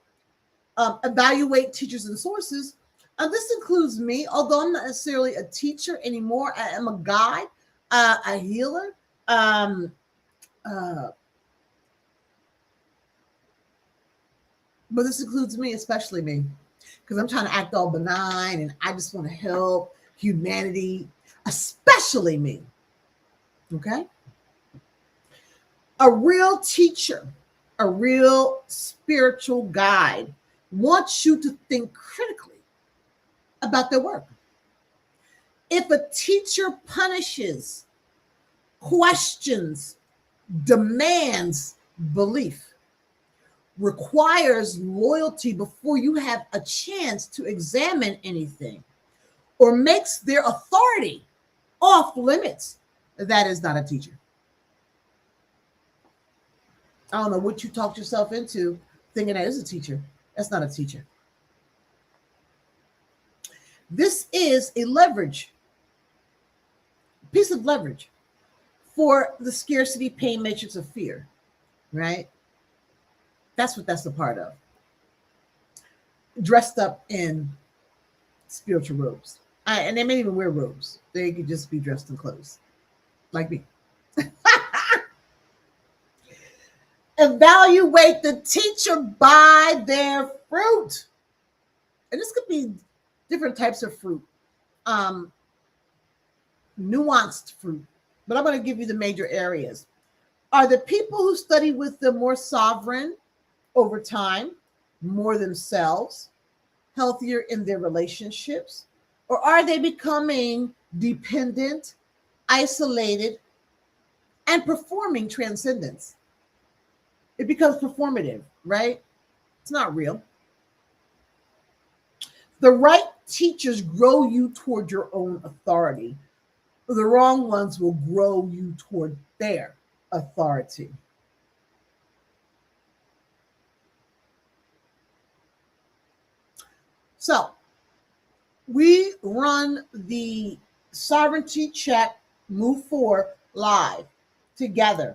Evaluate teachers and sources. This includes me, although I'm not necessarily a teacher anymore. I am a guide, a healer. But this includes me, especially me, because I'm trying to act all benign and I just want to help humanity, especially me. Okay? A real teacher, a real spiritual guide wants you to think critically about their work. If a teacher punishes, questions, demands belief, requires loyalty before you have a chance to examine anything, or makes their authority off limits, that is not a teacher. I don't know what you talked yourself into thinking that is a teacher. That's not a teacher. This is a piece of leverage for the Scarcity-Pain Matrix of fear, right? That's what that's a part of. Dressed up in spiritual robes. And they may even wear robes. They could just be dressed in clothes, like me. Evaluate the teacher by their fruit. And this could be different types of fruit, nuanced fruit. But I'm going to give you the major areas. Are the people who study with them more sovereign over time, more themselves, healthier in their relationships? Or are they becoming dependent, isolated, and performing transcendence? It becomes performative, right? It's not real. The right teachers grow you toward your own authority. The wrong ones will grow you toward their authority. So we run the sovereignty check, move 4 live together.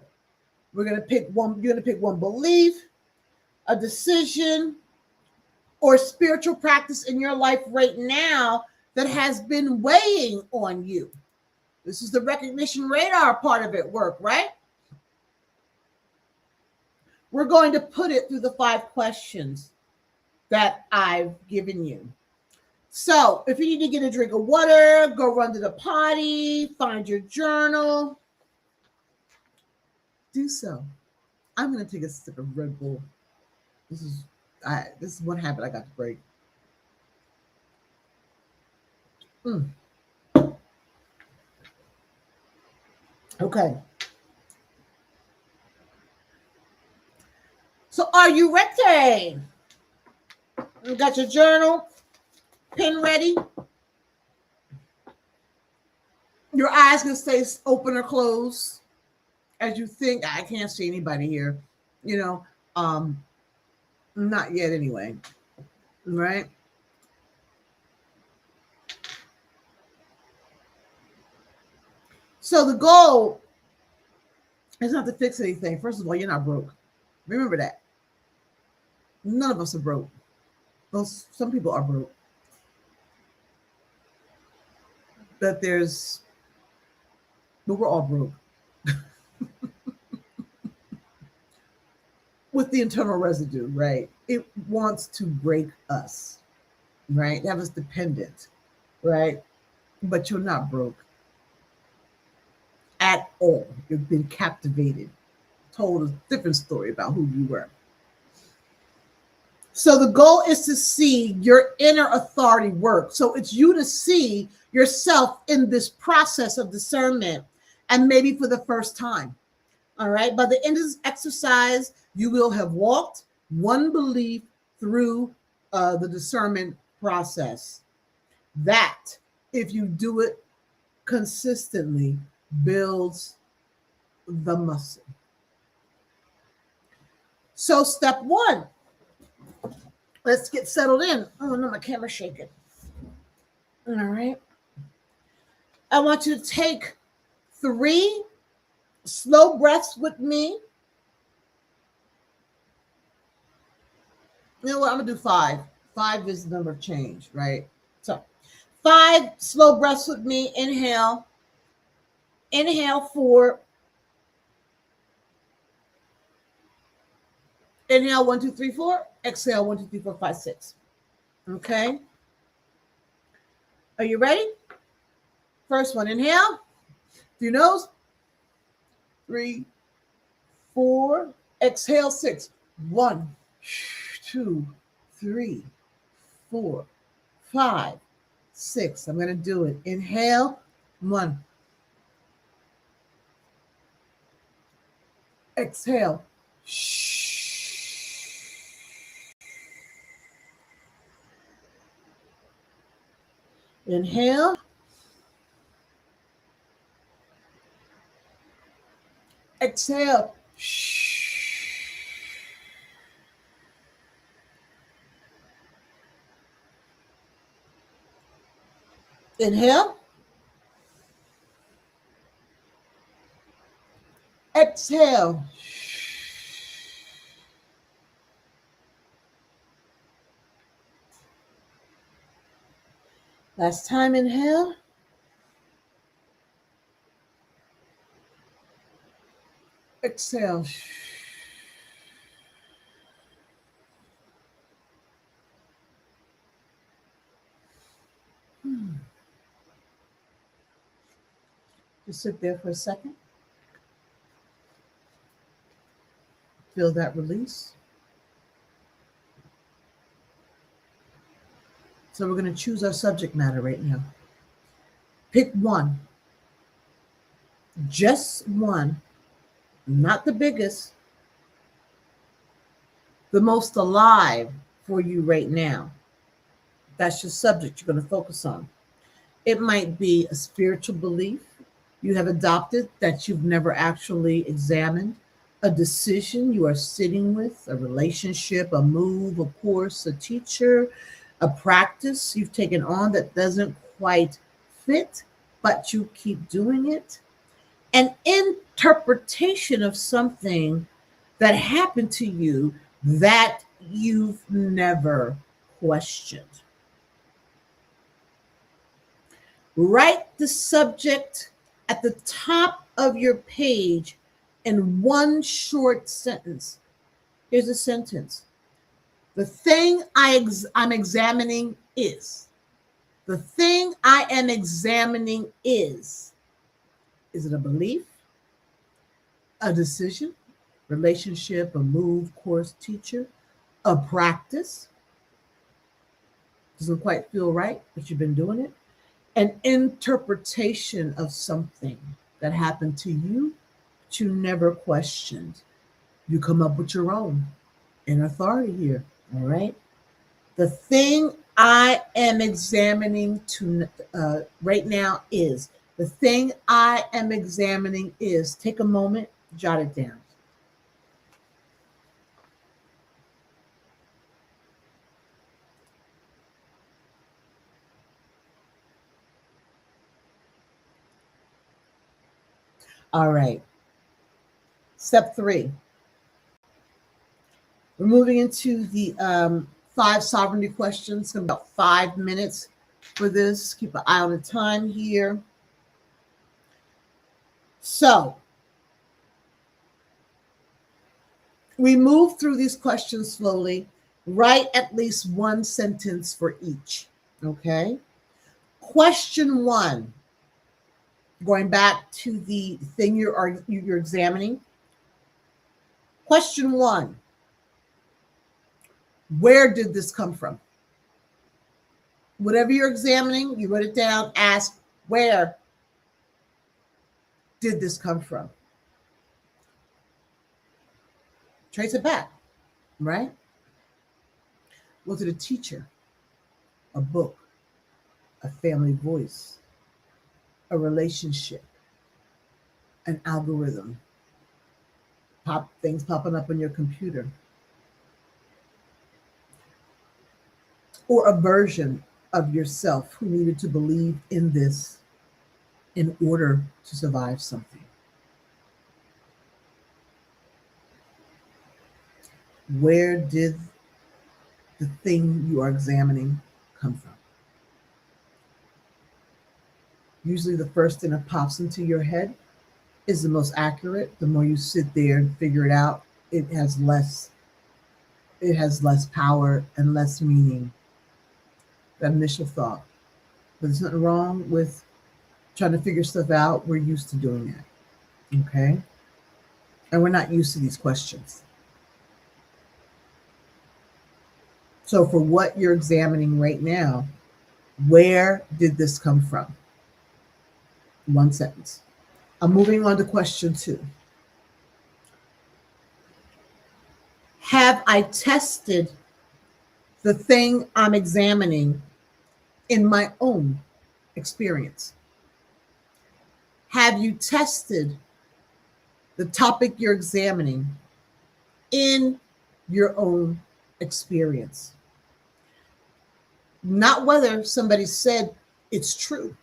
We're going to pick one. You're going to pick one belief, a decision, or spiritual practice in your life right now that has been weighing on you. This is the recognition radar part of it work, right? We're going to put it through the 5 questions that I've given you. So if you need to get a drink of water, go run to the potty, find your journal, do so. I'm going to take a sip of Red Bull. This is one habit I got to break. Okay. So are you ready? You got your journal, pen ready? Your eyes can stay open or closed as you think. I can't see anybody here, you know. Not yet anyway. Right? So the goal is not to fix anything. First of all, you're not broke. Remember that. None of us are broke. Well, some people are broke. But we're all broke. With the internal residue, right? It wants to break us, right? Have us dependent, right? But you're not broke at all. You've been captivated, told a different story about who you were. So the goal is to see your inner authority work. So it's you to see yourself in this process of discernment, and maybe for the first time. All right. By the end of this exercise, you will have walked one belief through the discernment process. That, if you do it consistently, builds the muscle. So step one, let's get settled in. Oh no, my camera's shaking. All right. I want you to take 3 slow breaths with me. You know what? I'm going to do 5. 5 is the number of change, right? So 5 slow breaths with me. Inhale. Inhale 4. Inhale 1, 2, 3, 4. Exhale 1, 2, 3, 4, 5, 6. Okay. Are you ready? First one. Inhale through your nose. 3, 4. Exhale 6. 1, 2, 3, 4, 5, 6. I'm going to do it. Inhale 1. Exhale. Inhale. Exhale. Inhale. Exhale. Last time, inhale. Exhale. Just sit there for a second. Feel that release. So we're going to choose our subject matter right now. Pick one. Just one. Not the biggest. The most alive for you right now. That's your subject you're going to focus on. It might be a spiritual belief you have adopted that you've never actually examined, a decision you are sitting with, a relationship, a move, a course, a teacher, a practice you've taken on that doesn't quite fit, but you keep doing it, an interpretation of something that happened to you that you've never questioned. Write the subject at the top of your page in one short sentence. Here's a sentence. The thing I'm examining is. The thing I am examining is. Is it a belief, a decision, relationship, a move, course, teacher, a practice. Doesn't quite feel right, but you've been doing it. An interpretation of something that happened to you that you never questioned. You come up with your own in authority here. All right. The thing I am examining right now is the thing I am examining is. Take a moment, jot it down. All right. Step 3. We're moving into the 5 sovereignty questions. About 5 minutes for this. Keep an eye on the time here. So we move through these questions slowly. Write at least one sentence for each. Okay. Question 1. Going back to the thing you're examining. Question 1. Where did this come from? Whatever you're examining, you write it down. Ask, where did this come from? Trace it back, right? Was it a teacher, a book, a family voice, a relationship, an algorithm, things popping up on your computer, or a version of yourself who needed to believe in this in order to survive something? Where did the thing you are examining come from? Usually the first thing that pops into your head is the most accurate. The more you sit there and figure it out, it has less power and less meaning. That initial thought. But there's nothing wrong with trying to figure stuff out. We're used to doing that. Okay? And we're not used to these questions. So for what you're examining right now, where did this come from? One sentence. I'm moving on to question 2. Have I tested the thing I'm examining in my own experience? Have you tested the topic you're examining in your own experience? Not whether somebody said it's true,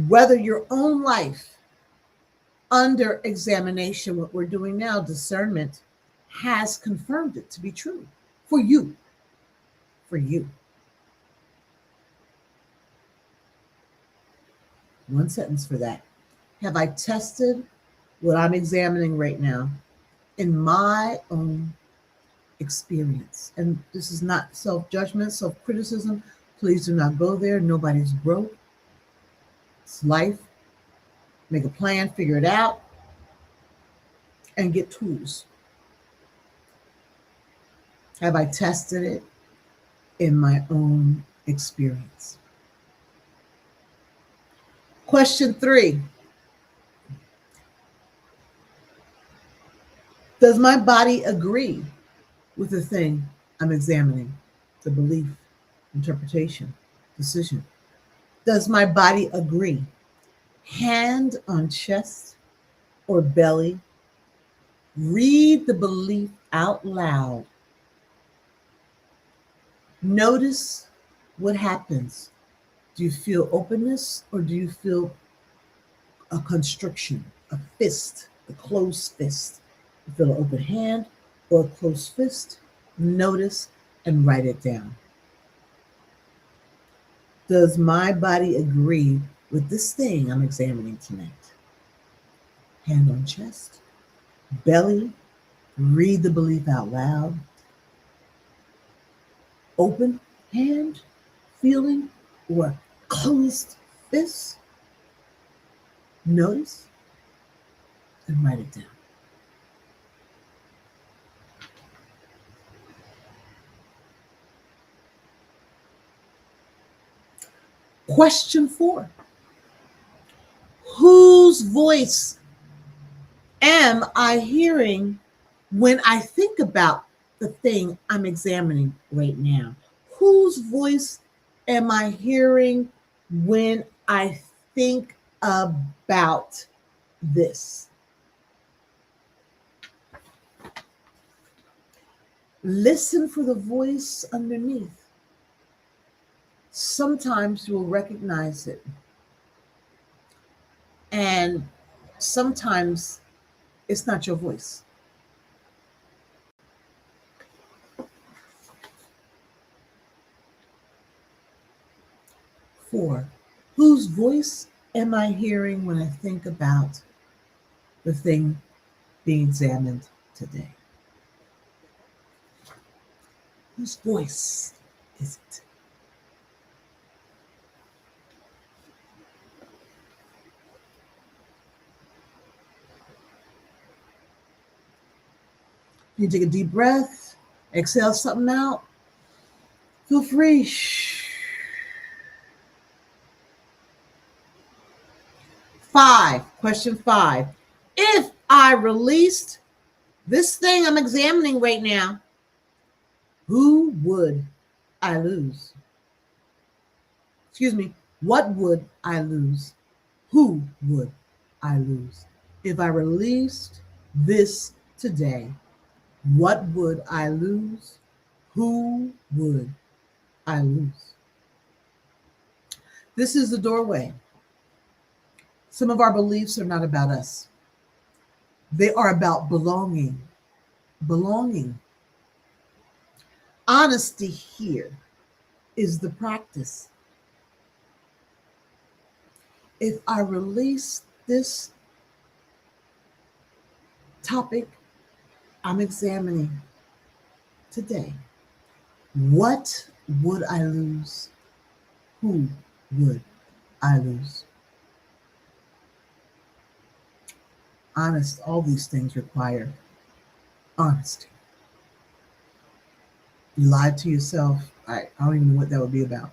whether your own life under examination, what we're doing now, discernment, has confirmed it to be true for you. For you. One sentence for that. Have I tested what I'm examining right now in my own experience? And this is not self-judgment, self-criticism. Please do not go there. Nobody's broke. It's life. Make a plan, figure it out, and get tools. Have I tested it in my own experience? Question 3. Does my body agree with the thing I'm examining? The belief, interpretation, decision. Does my body agree? Hand on chest or belly. Read the belief out loud. Notice what happens. Do you feel openness or do you feel a constriction, a fist, a closed fist? You feel an open hand or a closed fist? Notice and write it down. Does my body agree with this thing I'm examining tonight? Hand on chest, belly, read the belief out loud. Open hand, feeling, or closed fist. Notice and write it down. Question 4. Whose voice am I hearing when I think about the thing I'm examining right now? Whose voice am I hearing when I think about this? Listen for the voice underneath. Sometimes you'll recognize it, and sometimes it's not your voice. Four, whose voice am I hearing when I think about the thing being examined today? Whose voice is it? You take a deep breath, exhale something out. Feel free. Question 5. If I released this thing I'm examining right now, who would I lose? Excuse me, what would I lose? Who would I lose? If I released this today, what would I lose? Who would I lose? This is the doorway. Some of our beliefs are not about us. They are about belonging. Belonging. Honesty here is the practice. If I release this topic I'm examining today, what would I lose? Who would I lose? Honest, all these things require honesty. You lied to yourself. I don't even know what that would be about.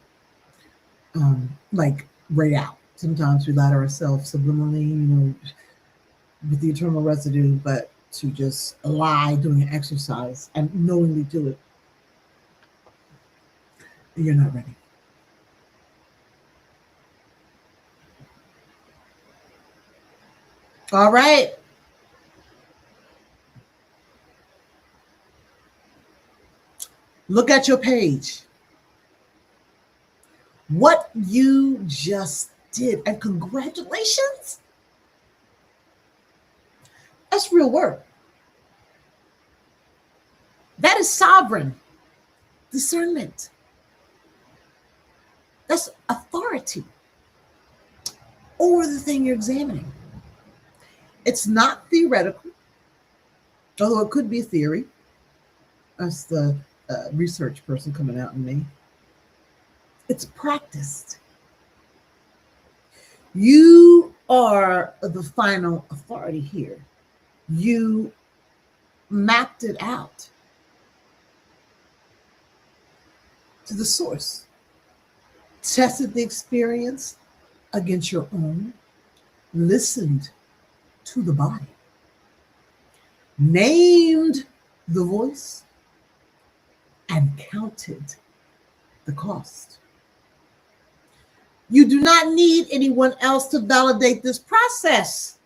Like right out. Sometimes we lie to ourselves subliminally, with the eternal residue, but to just lie doing an exercise and knowingly do it, you're not ready. All right. Look at your page. What you just did, and congratulations. That's real work. That is sovereign discernment. That's authority over the thing you're examining. It's not theoretical, although it could be theory. That's the research person coming out in me. It's practiced. You are the final authority here. You mapped it out to the source, tested the experience against your own, listened to the body, named the voice, and counted the cost. You do not need anyone else to validate this process.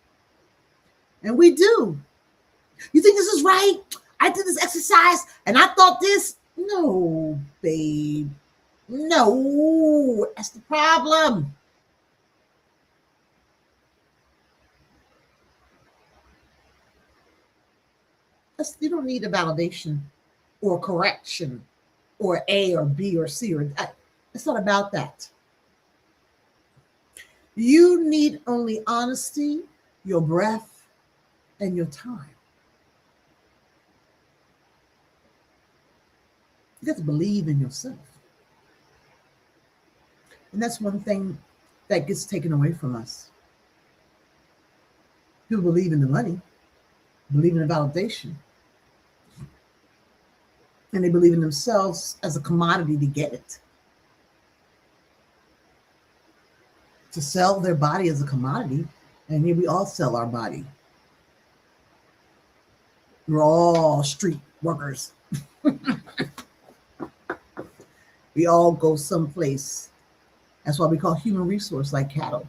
And we do. You think this is right? I did this exercise and I thought this. No, babe. No, that's the problem. You don't need a validation or correction or A or B or C or that. It's not about that. You need only honesty, your breath, and your time. You have to believe in yourself. And that's one thing that gets taken away from us. People believe in the money, believe in the validation, and they believe in themselves as a commodity to get it. to sell their body as a commodity. And here we all sell our body. We're all street workers. We all go someplace. That's why we call human resource like cattle.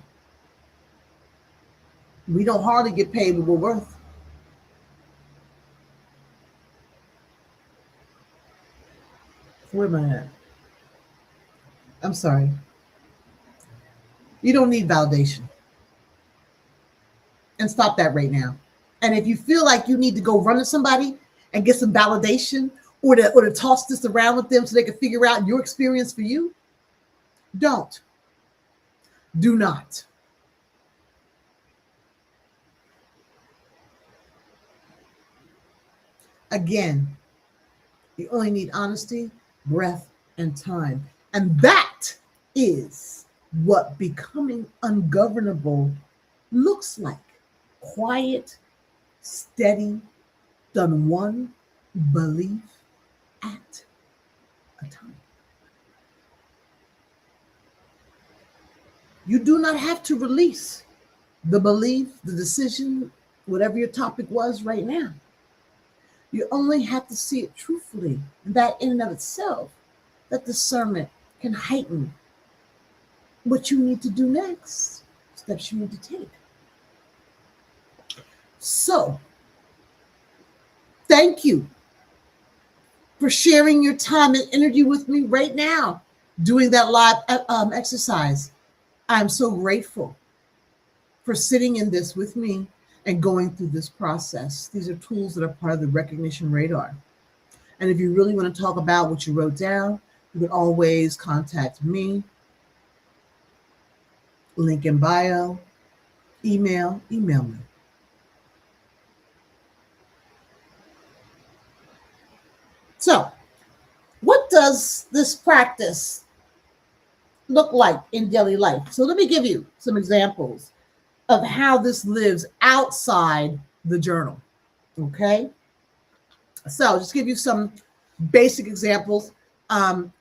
We don't hardly get paid what we're worth. Where am I at? I'm sorry. You don't need validation. And stop that right now. And if you feel like you need to go run to somebody and get some validation or to toss this around with them so they can figure out your experience for you, don't. Do not. Again, you only need honesty, breath, and time. And that is what becoming ungovernable looks like. Quiet, steady, done one belief at a time. You do not have to release the belief, the decision, whatever your topic was right now. You only have to see it truthfully. That in and of itself, that discernment can heighten what you need to do next, steps you need to take. So, thank you for sharing your time and energy with me right now, doing that live exercise. I'm so grateful for sitting in this with me and going through this process. These are tools that are part of the recognition radar. And if you really want to talk about what you wrote down, you can always contact me. Link in bio, email me. So, what does this practice look like in daily life? So let me give you some examples of how this lives outside the journal, okay? So just give you some basic examples. In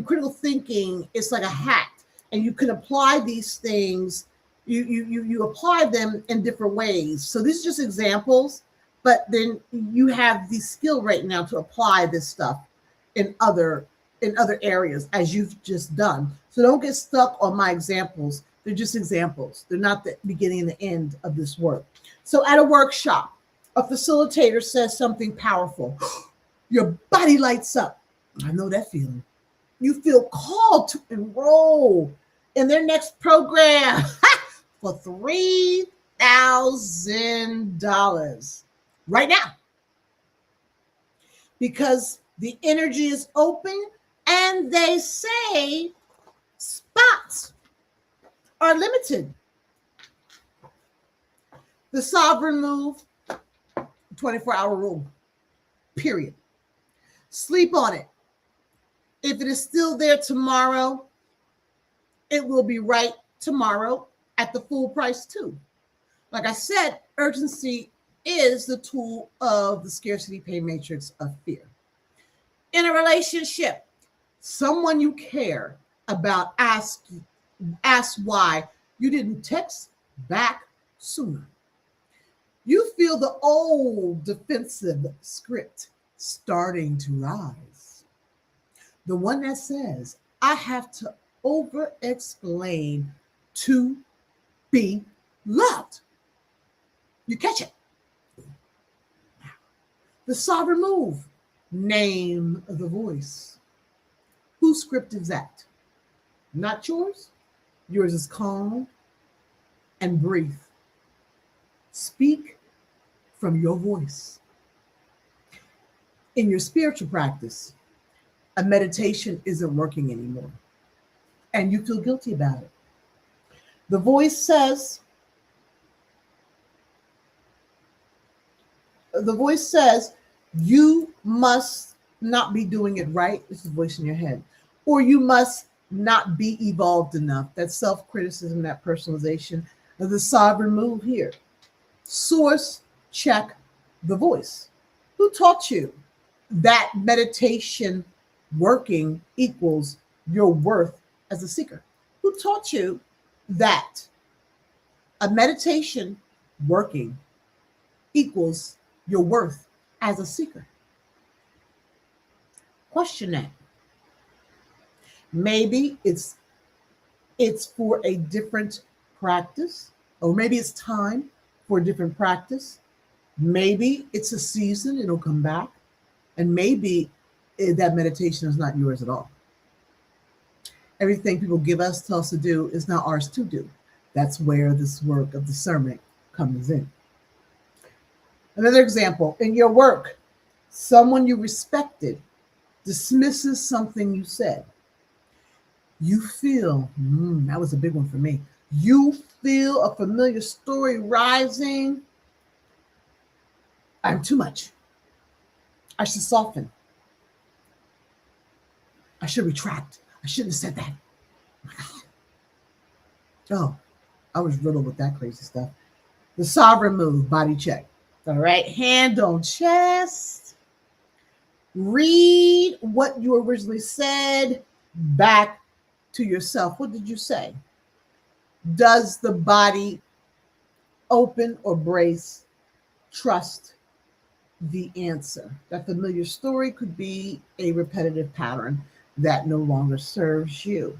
critical thinking, it's like a hat, and you can apply these things, you apply them in different ways. So these are just examples, but then you have the skill right now to apply this stuff in other areas as you've just done. So don't get stuck on my examples. They're just examples. They're not the beginning and the end of this work. So at a workshop, a facilitator says something powerful. Your body lights up. I know that feeling. You feel called to enroll in their next program for $3,000 right now. Because the energy is open and they say spots are limited. The sovereign move, 24-hour rule, period. Sleep on it. If it is still there tomorrow, it will be right tomorrow at the full price too. Like I said, urgency is the tool of the Scarcity-Pain Matrix of fear. In a relationship, someone you care about ask why you didn't text back sooner. You feel the old defensive script starting to rise. The one that says, I have to over-explain to be loved. You catch it. The sovereign move, name the voice. Whose script is that? Not yours. Yours is calm and breathe. Speak from your voice. In your spiritual practice, a meditation isn't working anymore, and you feel guilty about it. The voice says, you must not be doing it right. This is a voice in your head. Or you must not be evolved enough. That self-criticism, that personalization of the sovereign move here. Source, check the voice. Who taught you that meditation working equals your worth as a seeker? Who taught you that a meditation working equals your worth as a seeker. Question that. Maybe it's for a different practice, or maybe it's time for a different practice. Maybe it's a season, it'll come back, and maybe that meditation is not yours at all. Everything people give us, tell us to do, is not ours to do. That's where this work of discernment comes in. Another example, in your work, someone you respected dismisses something you said. You feel, that was a big one for me. You feel a familiar story rising. I'm too much. I should soften. I should retract. I shouldn't have said that. Oh, I was riddled with that crazy stuff. The sovereign move, body check. All right, hand on chest. Read what you originally said back to yourself. What did you say? Does the body open or brace? Trust the answer. That familiar story could be a repetitive pattern that no longer serves you.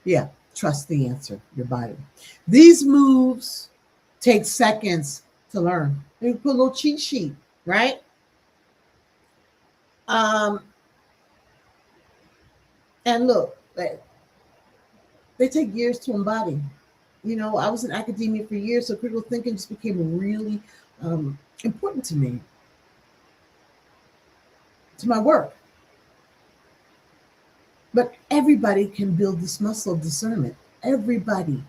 Yeah, trust the answer, your body. These moves take seconds to learn. You put a little cheat sheet, right? And look, they take years to embody. You know, I was in academia for years, so critical thinking just became really important to me, to my work. But everybody can build this muscle of discernment. Everybody.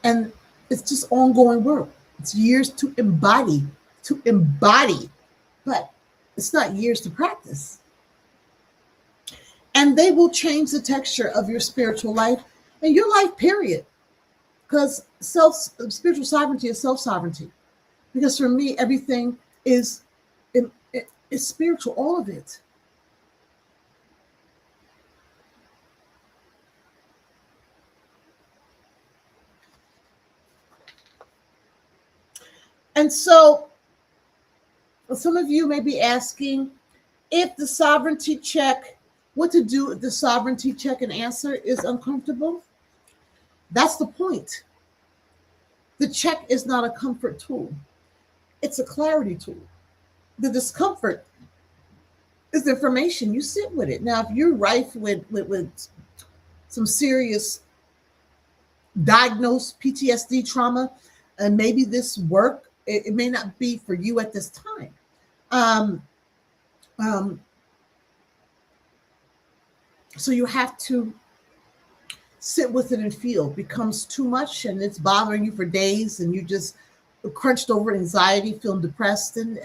And it's just ongoing work. It's years to embody, but it's not years to practice. And they will change the texture of your spiritual life and your life, period. Because spiritual sovereignty is self-sovereignty. Because for me, everything is spiritual, all of it. And so some of you may be asking if the sovereignty check, what to do if the sovereignty check and answer is uncomfortable. That's the point. The check is not a comfort tool. It's a clarity tool. The discomfort is information. You sit with it. Now, if you're rife with some serious diagnosed PTSD trauma, and maybe this work, it may not be for you at this time. So you have to sit with it and feel. It becomes too much and it's bothering you for days and you just crunched over anxiety, feeling depressed, and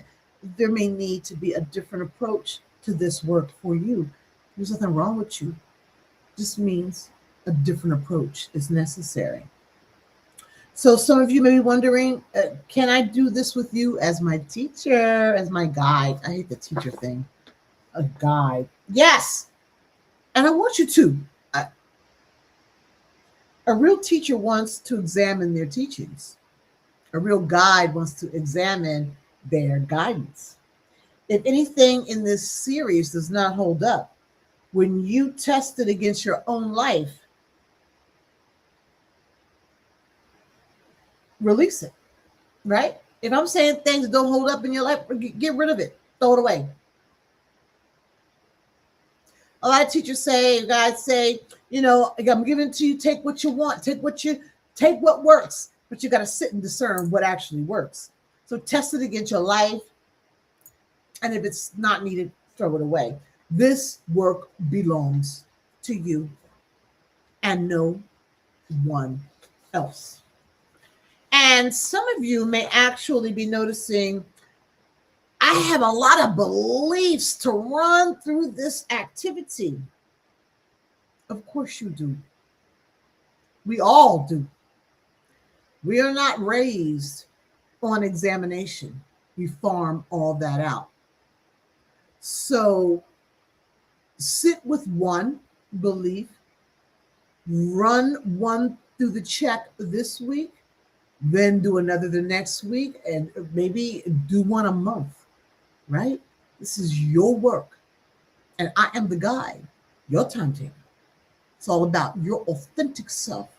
there may need to be a different approach to this work for you. There's nothing wrong with you. It just means a different approach is necessary. So some of you may be wondering, can I do this with you as my teacher, as my guide? I hate the teacher thing. A guide. Yes. And I want you to. A real teacher wants to examine their teachings. A real guide wants to examine their guidance. If anything in this series does not hold up, when you test it against your own life, release it, right? If I'm saying things that don't hold up in your life, get rid of it, throw it away. A lot of teachers say, guys say, you know, I'm giving it to you, take what you want, take what works, but you got to sit and discern what actually works. So test it against your life. And if it's not needed, throw it away. This work belongs to you and no one else. And some of you may actually be noticing, I have a lot of beliefs to run through this activity. Of course you do. We all do. We are not raised on examination. we farm all that out. So sit with one belief, run one through the check this week, then do another the next week, and maybe do one a month, right? This is your work, and I am the guide, your timetable. It's all about your authentic self,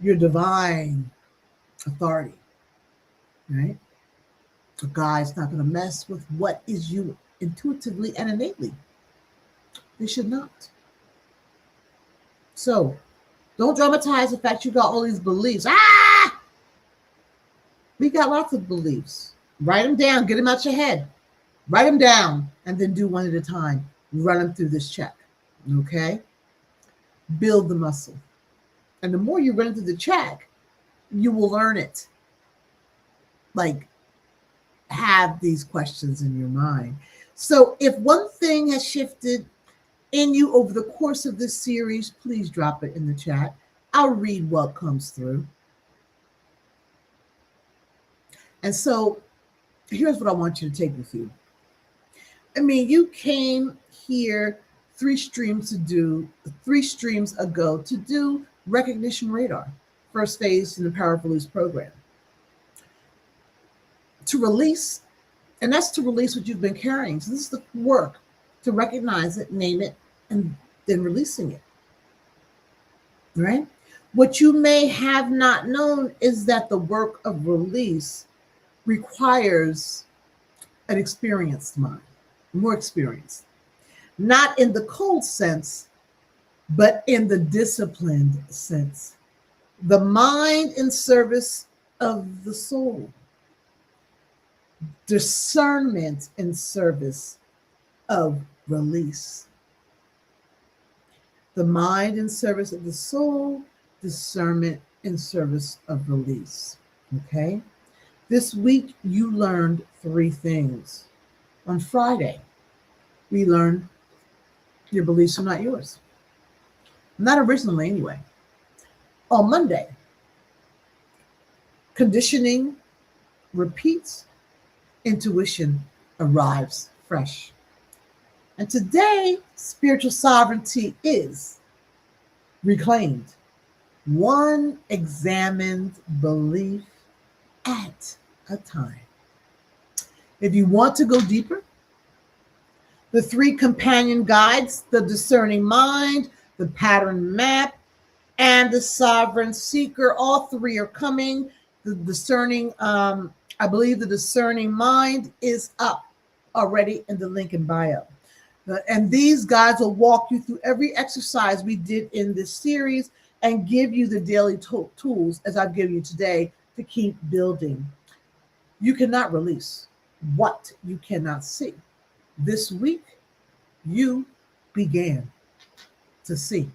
your divine authority, right? A guy's not going to mess with what is you intuitively and innately. They should not. So don't dramatize the fact you got all these beliefs. We got lots of beliefs. Write them down. Get them out your head. Write them down and then do one at a time. Run them through this check. Okay? Build the muscle. And the more you run through the check, you will learn it. Like, have these questions in your mind. So if one thing has shifted in you over the course of this series, please drop it in the chat. I'll read what comes through. And so here's what I want you to take with you. I mean, you came here 3 streams ago to do recognition radar, first phase in the Power of Release program. To release, and that's to release what you've been carrying. So this is the work to recognize it, name it, and then releasing it, right? What you may have not known is that the work of release requires an experienced mind, more experienced, not in the cold sense, but in the disciplined sense. The mind in service of the soul. Discernment in service of release. The mind in service of the soul, discernment in service of release. Okay? This week, you learned 3 things. On Friday, we learned your beliefs are not yours. Not originally, anyway. On Monday, conditioning repeats, intuition arrives fresh. And today, spiritual sovereignty is reclaimed. One examined belief at a time. If you want to go deeper, the 3 companion guides, the discerning mind, the pattern map, and the sovereign seeker, all 3 are coming. The discerning, I believe the discerning mind is up already in the link in bio. And these guides will walk you through every exercise we did in this series and give you the daily tools, as I've given you today, to keep building. You cannot release what you cannot see. This week, you began to see.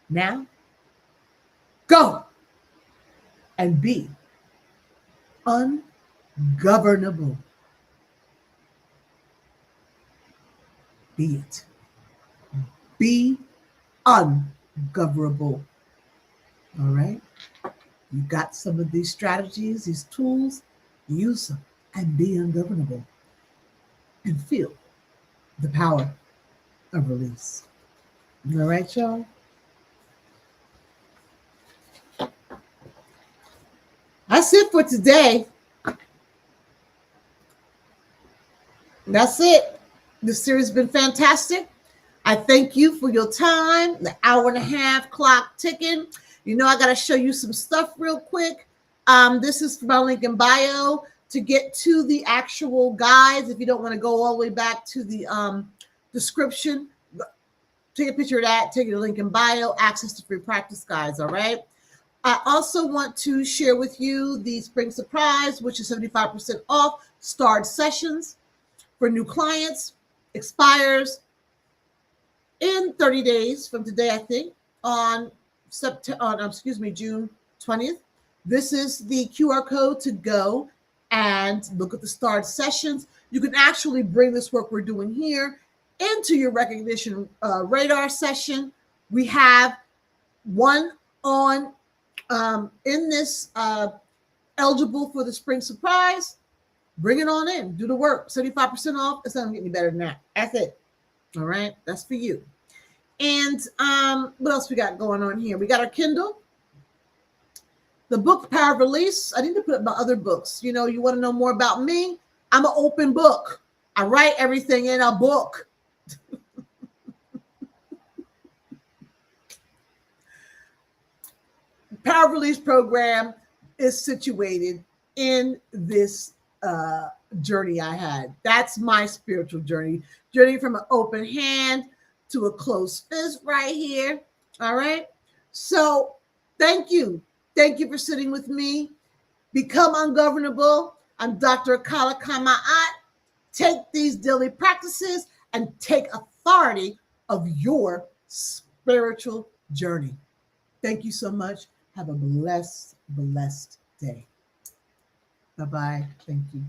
Now, go and be ungovernable. Be it. Be ungovernable. All right? You got some of these strategies, these tools, use them and be ungovernable. And feel the power of release. All right, y'all? That's it for today. That's it. This series has been fantastic. I thank you for your time. The hour and a half clock ticking. You know, I got to show you some stuff real quick. This is my link in bio to get to the actual guides. If you don't want to go all the way back to the description, take a picture of that, take the link in bio, access to free practice guides, all right? I also want to share with you the spring surprise, which is 75% off starred sessions for new clients, expires in 30 days from today, I think, on June 20th. This is the QR code to go and look at the starred sessions. You can actually bring this work we're doing here into your recognition radar session. We have one on in this eligible for the spring surprise. Bring it on in. Do the work. 75% off. It's not going to get any better than that. That's it. All right. That's for you. And what else we got going on here? We got our Kindle. The book Power of Release. I need to put up my other books. You know, you want to know more about me? I'm an open book. I write everything in a book. Power of Release program is situated in this journey I had. That's my spiritual journey. Journey from an open hand to a closed fist right here. All right. So thank you. Thank you for sitting with me. Become ungovernable. I'm Dr. Akila Ka Ma'at. Take these daily practices and take authority of your spiritual journey. Thank you so much. Have a blessed, blessed day. Bye-bye. Thank you.